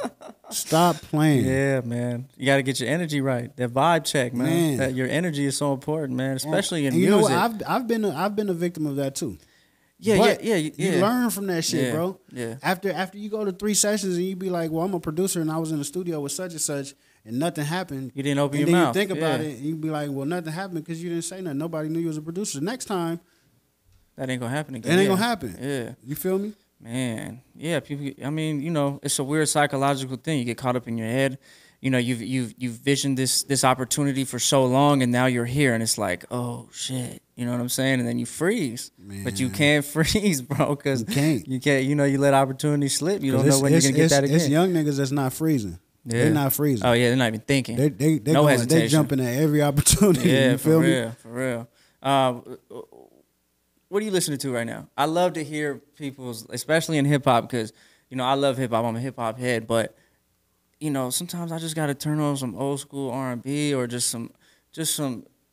Stop playing. Yeah, man. You got to get your energy right. That vibe check, man. That your energy is so important, man. Especially in music. You know what? I've been a victim of that too. Yeah. You learn from that shit, bro. Yeah. After you go to 3 sessions and you be like, well, I'm a producer and I was in the studio with such and such. And nothing happened. You didn't open your And mouth. then you think about it, and you be like, well, nothing happened because you didn't say nothing. Nobody knew you was a producer. Next time, that ain't going to happen again. It ain't going to happen. Yeah. You feel me? Man. Yeah, people, I mean, you know, it's a weird psychological thing. You get caught up in your head. You know, you've visioned this opportunity for so long, and now you're here, and it's like, oh, shit. You know what I'm saying? And then you freeze. Man. But you can't freeze, bro, because you can't, you know, you let opportunity slip. You don't know when you're going to get that again. It's young niggas that's not freezing. Yeah. They're not freezing. Oh yeah, they're not even thinking. They're jumping at every opportunity. Yeah, you feel for real. What are you listening to right now? I love to hear people's, especially in hip hop, because you know I love hip hop. I'm a hip hop head, but you know sometimes I just got to turn on some old school R&B or just some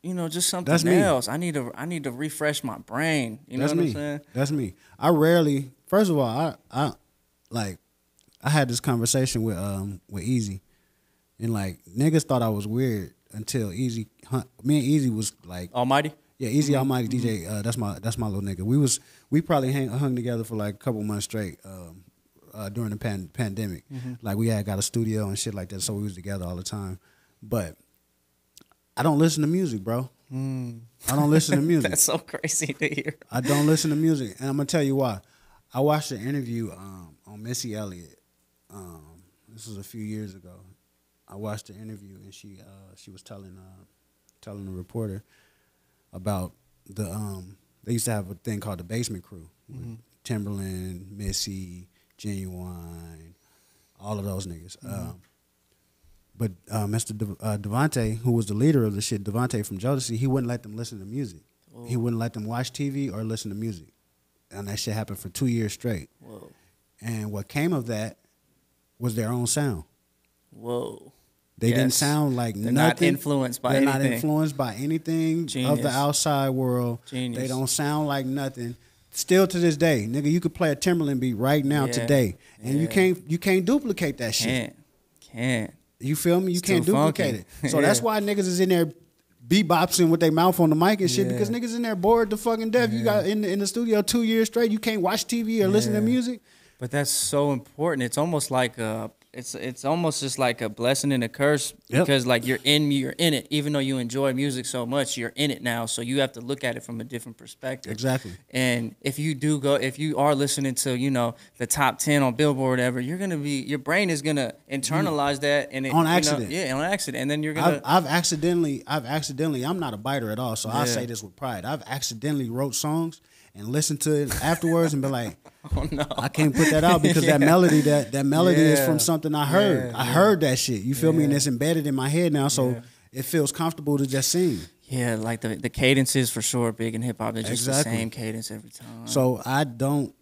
you know just something else. I need to refresh my brain. You know what I'm saying? That's me. I rarely. First of all, I had this conversation with Easy, and like niggas thought I was weird until Easy. Me and Easy was like Almighty. Yeah, Easy Almighty DJ. That's my little nigga. We probably hung together for like a couple months straight during the pandemic. Like we had got a studio and shit like that, so we was together all the time. But I don't listen to music, bro. I don't listen to music. That's so crazy to hear. I don't listen to music, and I'm gonna tell you why. I watched an interview on Missy Elliott. This was a few years ago. I watched the interview and she was telling the reporter about they used to have a thing called the Basement Crew. Timberland, Missy, Genuine, all of those niggas. But Mr. Devontae, who was the leader of the shit, Devontae from Jodeci, he wouldn't let them listen to music. Whoa. He wouldn't let them watch TV or listen to music. And that shit happened for 2 years straight. Whoa. And what came of that was their own sound. Whoa. They didn't sound like They're nothing. Not influenced by anything. They're not influenced by anything of the outside world. Genius. They don't sound like nothing. Still to this day, nigga, you could play a Timberland beat right now today, and you can't duplicate that shit. Can't. You feel me? You can't duplicate it. So that's why niggas is in there beatboxing with their mouth on the mic and shit because niggas in there bored to fucking death. You got in the studio 2 years straight. You can't watch TV or listen to music. But that's so important. It's almost like it's almost just like a blessing and a curse because like you're in it. Even though you enjoy music so much, you're in it now. So you have to look at it from a different perspective. Exactly. And if you are listening to, you know, the top 10 on Billboard or whatever, your brain is gonna internalize that and on accident. On accident. And then you're gonna I've accidentally I'm not a biter at all, so I say this with pride. I've accidentally wrote songs and listened to it afterwards and be like, oh no, I can't put that out because that melody is from something I heard. I heard that shit. You feel me? And it's embedded in my head now, so it feels comfortable to just sing. Yeah, like the cadences for sure, big in hip hop. It's just the same cadence every time. So I don't.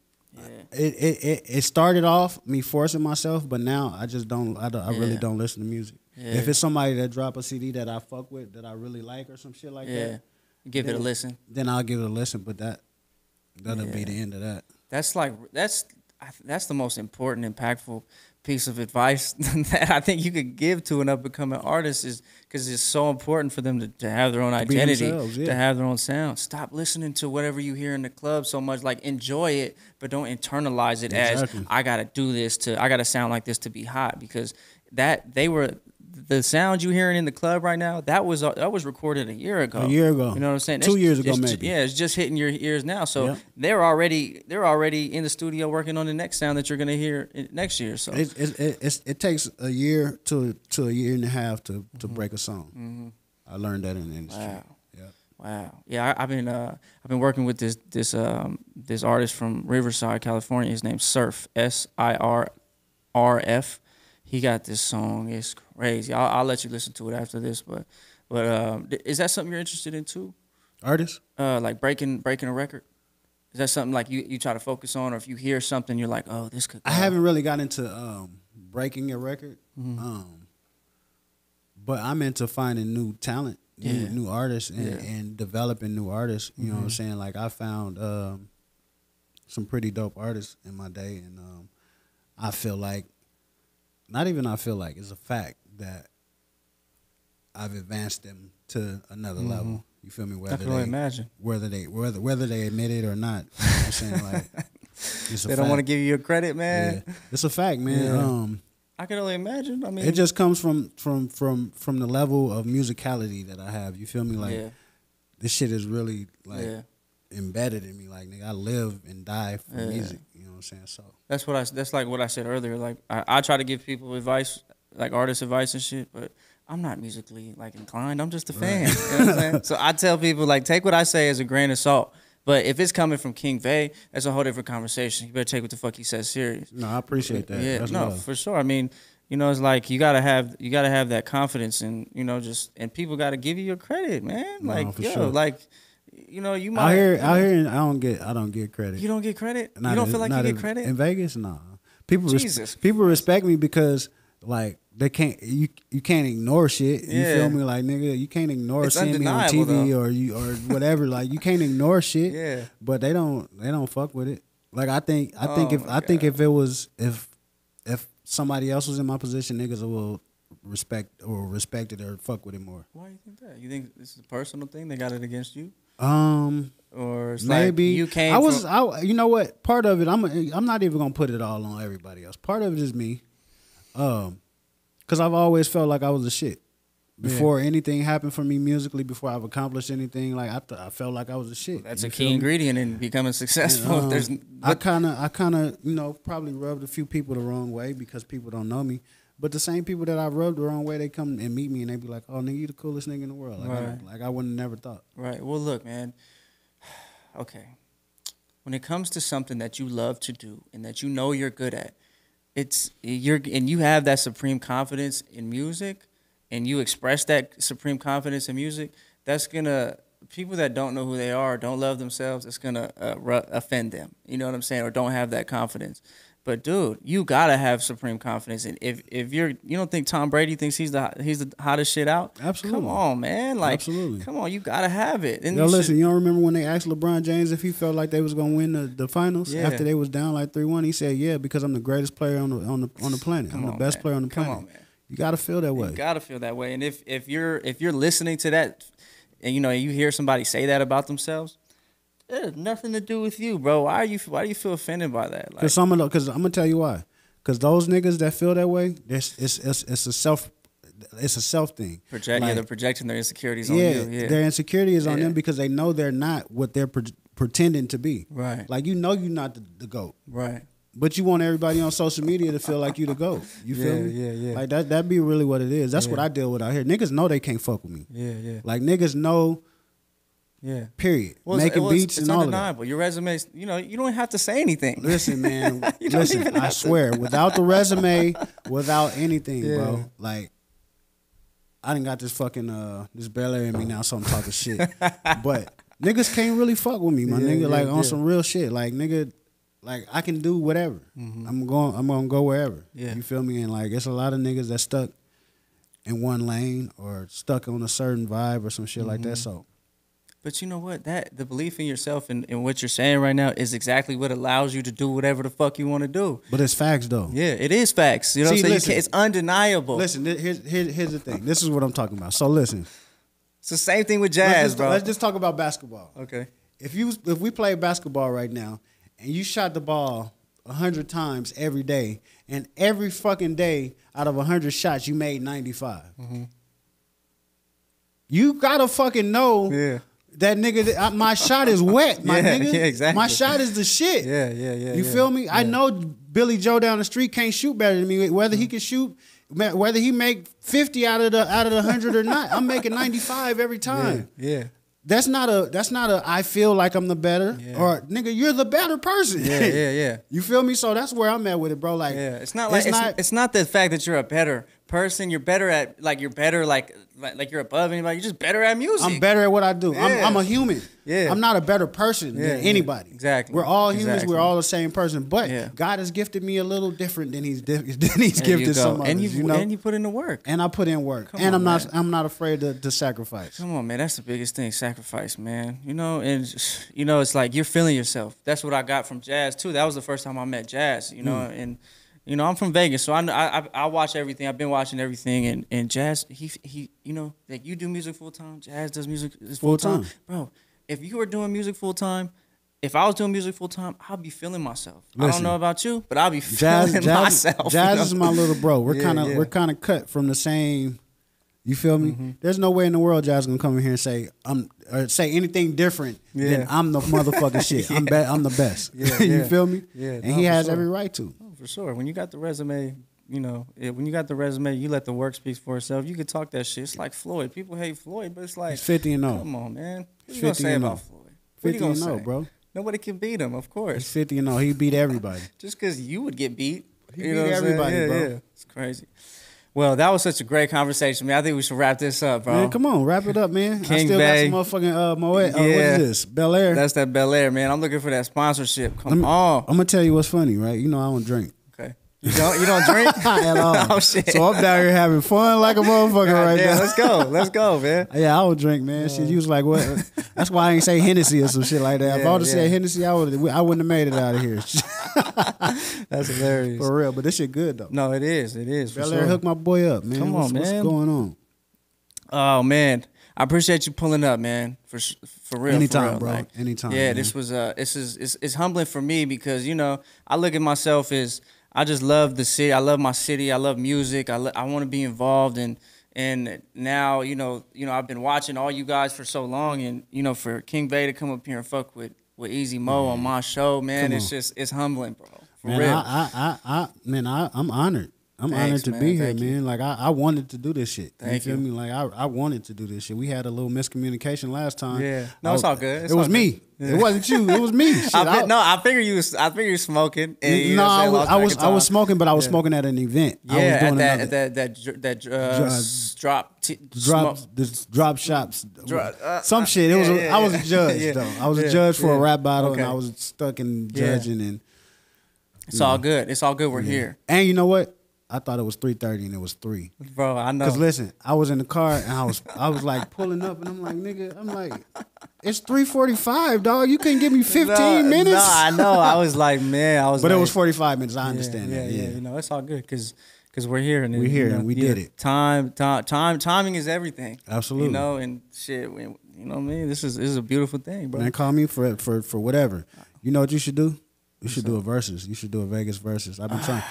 It started off me forcing myself, but now I just don't. I really don't listen to music. Yeah. If it's somebody that drop a CD that I fuck with, that I really like, or some shit like that, give it a listen. Then I'll give it a listen. But that'll be the end of that. That's the most important, impactful piece of advice that I think you could give to an up-and-coming artist is because it's so important for them to have their own identity, to have their own sound. Stop listening to whatever you hear in the club so much. Like, enjoy it, but don't internalize it as, I got to do this I got to sound like this to be hot, because the sound you hearing in the club right now, that was recorded a year ago. You know what I'm saying? 2 years ago, maybe. Yeah, it's just hitting your ears now. So they're already in the studio working on the next sound that you're gonna hear next year. So it takes a year to a year and a half to break a song. Mm-hmm. I learned that in the industry. Wow. Yeah. Wow. Yeah, I've been working with this artist from Riverside, California. His name's Surf, SIRRF. He got this song. It's crazy. I'll let you listen to it after this. But is that something you're interested in too? Artists? Like breaking a record? Is that something like you try to focus on, or if you hear something you're like, oh, this could go? I haven't really got into breaking a record. Mm-hmm. But I'm into finding new talent, new artists, and developing new artists. You know what I'm saying? Like, I found some pretty dope artists in my day, and I feel like, it's a fact that I've advanced them to another level. You feel me? I can only imagine. Whether they admit it or not. You know what I'm saying? Like, it's a they don't want to give you your credit, man. Yeah. It's a fact, man. Yeah. I can only imagine. I mean, it just comes from the level of musicality that I have. You feel me? Like, this shit is really like embedded in me. Like, nigga, I live and die for music. You know what I'm saying? So that's like what I said earlier. Like, I try to give people advice, like artist advice and shit, but I'm not musically like inclined. I'm just a fan. You know what I'm saying? So I tell people, like, take what I say as a grain of salt. But if it's coming from King Vay, that's a whole different conversation. You better take what the fuck he says serious. No, I appreciate that. Yeah, for sure. I mean, you know, it's like you gotta have that confidence, and you know, and people gotta give you your credit, man. Like, sure. Like, you know, you might out here, and I don't get credit. You don't get credit? You don't feel like you get credit in Vegas? Nah. People respect me because, like, they can't you can't ignore shit. You feel me? Like, nigga, you can't ignore seeing me on TV though. or whatever. Like, you can't ignore shit. Yeah. But they don't fuck with it. Like, I think if somebody else was in my position, niggas will respect it or fuck with it more. Why do you think that? You think this is a personal thing? They got it against you? Or it's maybe like you came. You know what? Part of it, I'm not even gonna put it all on everybody else. Part of it is me. Because I've always felt like I was a shit. Before anything happened for me musically, before I've accomplished anything, like I felt like I was a shit. Well, that's a key ingredient in becoming successful. And, I kind of, you know, probably rubbed a few people the wrong way because people don't know me. But the same people that I rubbed the wrong way, they come and meet me and they be like, "Oh, nigga, you the coolest nigga in the world." Like, I wouldn't have never thought. Right. Well, look, man. Okay. When it comes to something that you love to do and that you know you're good at, you have that supreme confidence in music, and you express that supreme confidence in music, that's gonna, people that don't know who they are, don't love themselves, it's gonna offend them. You know what I'm saying? Or don't have that confidence. But dude, you gotta have supreme confidence. And if you don't think Tom Brady thinks he's the hottest shit out? Absolutely. Come on, man. Like, absolutely. Come on, you gotta have it. And listen, you don't remember when they asked LeBron James if he felt like they was gonna win the finals after they was down like 3-1? He said, "Yeah, because I'm the greatest player on the planet. I'm the best player on the planet." Come on, man. You gotta feel that way. You gotta feel that way. And if you're listening to that, and you know you hear somebody say that about themselves, It has nothing to do with you, bro. Why do you feel offended by that? Because I'm gonna tell you why. Because those niggas that feel that way, it's a self thing. They're projecting their insecurities on you. Yeah, their insecurity is on them because they know they're not what they're pretending to be. Right. Like you're not the GOAT. Right. But you want everybody on social media to feel like you the GOAT. You feel me? Yeah. Like that be really what it is. That's what I deal with out here. Niggas know they can't fuck with me. Yeah. Like niggas know. Yeah. Period. Making beats and all of that. Your resume, you don't have to say anything. Listen, man. I swear, without the resume, without anything, bro. Like, I done got this fucking this Bel Air in me now, so I'm talking shit. But niggas can't really fuck with me, my nigga. Like on some real shit. Like nigga, like I can do whatever. Mm-hmm. I'm gonna go wherever. Yeah. You feel me? And like it's a lot of niggas that stuck in one lane or stuck on a certain vibe or some shit like that. So. But you know what? The belief in yourself and what you're saying right now is exactly what allows you to do whatever the fuck you want to do. But it's facts, though. Yeah, it is facts. You know what I'm saying? It's undeniable. Listen, here's the thing. This is what I'm talking about. So listen. It's the same thing with jazz, bro. Let's just talk about basketball. Okay. If we play basketball right now and you shot the ball 100 times every day and every fucking day out of 100 shots you made 95. Mm-hmm. You gotta fucking know. Yeah. That nigga, my shot is wet, my nigga. Yeah, exactly. My shot is the shit. Yeah. You feel me? Yeah. I know Billy Joe down the street can't shoot better than me. Whether he can shoot, whether he make 50 out of the 100 or not, I'm making 95 every time. Yeah. That's not a I feel like I'm the better or nigga, you're the better person. Yeah. You feel me? So that's where I'm at with it, bro. Like it's not the fact that you're a better person. You're better at like you're above anybody. You're just better at music. I'm better at what I do. Yeah. I'm a human. Yeah. I'm not a better person than anybody. Exactly. We're all humans. Exactly. We're all the same person. But God has gifted me a little different than he's gifted some others. And you put in the work. And I put in work. I'm not afraid to sacrifice. Come on, man. That's the biggest thing. Sacrifice, man. It's like you're feeling yourself. That's what I got from jazz too. That was the first time I met jazz. And I'm from Vegas, so I watch everything. I've been watching everything, and jazz. He like you do music full time. Jazz does music full time, bro. If you were doing music full time, if I was doing music full time, I'd be feeling myself. Listen, I don't know about you, but I'll be feeling myself. Jazz is my little bro. We're kind of cut from the same. You feel me? Mm-hmm. There's no way in the world Jazz gonna come in here and say say anything different than I'm the motherfucking shit. I'm the best. You feel me? Yeah, and he has every right to. Oh, for sure. When you got the resume, when you got the resume, you let the work speak for itself. You could talk that shit. It's like Floyd. People hate Floyd, but it's like he's 50-0. Come on, man. What you gonna say about Floyd? 50-0, bro. Nobody can beat him, of course. He's 50-0. He beat everybody. Just because you would get beat, he beat everybody, bro. Yeah. It's crazy. Well, that was such a great conversation, man. I think we should wrap this up, bro. Man, come on, wrap it up, man. King I still Bay. got some motherfucking Moet. What is this? Bel Air. That's that Bel Air, man. I'm looking for that sponsorship. Come on. I'm gonna tell you what's funny, right? You know I don't drink. Okay. You don't drink at all. Oh shit. So I'm down here having fun like a motherfucker right now. Let's go, man. Yeah, I don't drink, man. Shit, you was like, what? That's why I ain't say Hennessy or some shit like that. If I would have said Hennessy, I wouldn't have made it out of here. That's hilarious. For real, but this shit good though. No, it is. Bel Air, hook my boy up, man. Come on, man. What's going on? Oh man, I appreciate you pulling up, man. For real. Anytime, for real. bro. Anytime. Yeah, man. this was it's humbling for me because I look at myself as I just love the city. I love my city. I love music. I want to be involved and now I've been watching all you guys for so long, and for King Bay to come up here and fuck with Easy Mo on my show, man, it's humbling, bro. For real. I'm honored. I'm honored to be here, man. Like I wanted to do this shit. You feel me? Like I wanted to do this shit. We had a little miscommunication last time. Yeah. No, it's all good. It was me. Yeah. It wasn't you. It was me. Shit, I figure you was smoking. And, I was smoking, but I was smoking at an event. Yeah, I was doing drop shops. Some shit. It was. I was a judge though. I was a judge for a rap battle, and I was stuck in judging. And it's all good. It's all good. We're here. And you know what? I thought it was 3:30 and it was 3. Bro, I know. Cause listen, I was in the car and I was like pulling up and I'm like, it's 3:45, dog. You couldn't give me 15 minutes. No, I know. I was like, man, But it was 45 minutes. I understand that. Yeah. It's all good because we're here and we're here and we did it. Timing is everything. Absolutely. And shit. You know what I mean? This is a beautiful thing, bro. Man, call me for whatever. You know what you should do? You should do a versus. You should do a Vegas versus. I've been trying.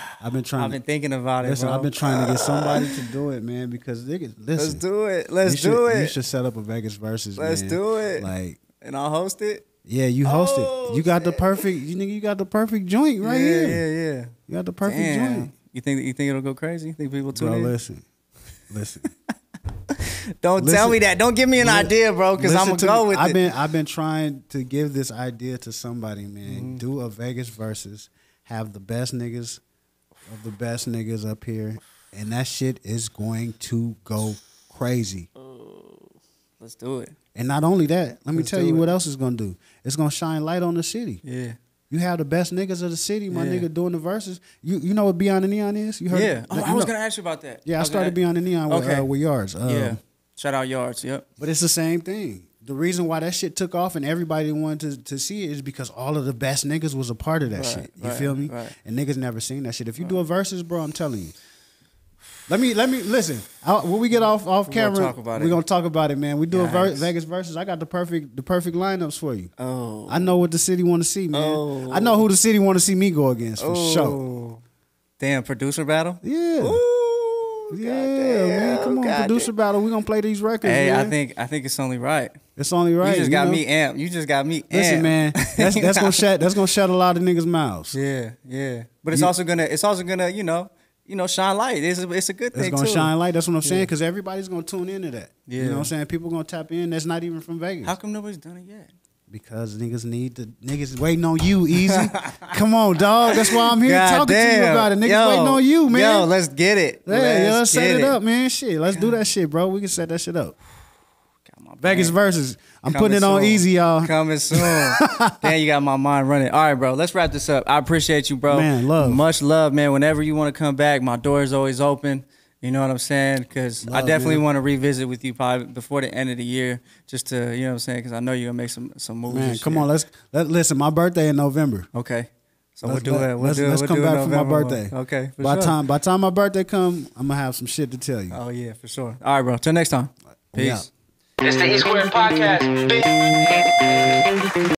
I've been thinking about it. Listen, bro. I've been trying to get somebody to do it, man. Because listen, let's do it. Let's do it. You should set up a Vegas versus. Let's do it. Like, and I'll host it. Yeah, you host it. You got the perfect. You got the perfect joint right here. Yeah. You got the perfect joint. You think it'll go crazy? You think people tune in? Listen. Don't tell me that. Don't give me an idea, bro, because I'm gonna go with it. I've been trying to give this idea to somebody, man. Do a Vegas versus. Have the best niggas of the best niggas up here, and that shit is going to go crazy. Let's do it. And not only that, let me tell you what else it's gonna do. It's gonna shine light on the city. Yeah. You have the best niggas of the city, my nigga, doing the verses. You know what Beyond the Neon is? You heard? Yeah. I was gonna ask you about that. Yeah, I started Beyond the Neon with Yards. Yeah. Shout out Yards. Yep. But it's the same thing. The reason why that shit took off and everybody wanted to see it is because all of the best niggas was a part of that shit. You feel me? Right. And niggas never seen that shit. If you do a versus, bro, I'm telling you. Let me listen. When we get off camera, we're gonna talk about it, man. We do a Vegas versus. I got the perfect lineups for you. Oh, I know what the city want to see, man. Oh. I know who the city want to see me go against for sure. Damn, producer battle. Yeah. Ooh. Yeah, man. Come on, producer battle. We gonna play these records. Hey, man. I think it's only right. It's only right. You just got me amped. You just got me amped. Listen, man. That's gonna shut a lot of niggas' mouths. Yeah. But it's also gonna you know shine light. It's a good thing. It's gonna shine light. That's what I'm saying. Because everybody's gonna tune into that. Yeah. You know what I'm saying? People gonna tap in. That's not even from Vegas. How come nobody's done it yet? Because niggas waiting on you, Easy. Come on, dog. That's why I'm here talking to you about it. Niggas waiting on you, man. Yo, let's get it. Let's set it up, man. Shit, let's do that shit, bro. We can set that shit up. Vegas versus. I'm putting it on Easy, y'all. Coming soon. Damn, you got my mind running. All right, bro. Let's wrap this up. I appreciate you, bro. Man, love. Much love, man. Whenever you want to come back, my door is always open. You know what I'm saying? Because I definitely want to revisit with you probably before the end of the year, just to, you know what I'm saying? Because I know you're going to make some moves. Man, come on. Listen, my birthday in November. Okay. So we'll do it. Let's come back for my birthday. Okay. By the time my birthday come, I'm going to have some shit to tell you. Oh, yeah, for sure. All right, bro. Till next time. Peace. It's the E Squared Podcast.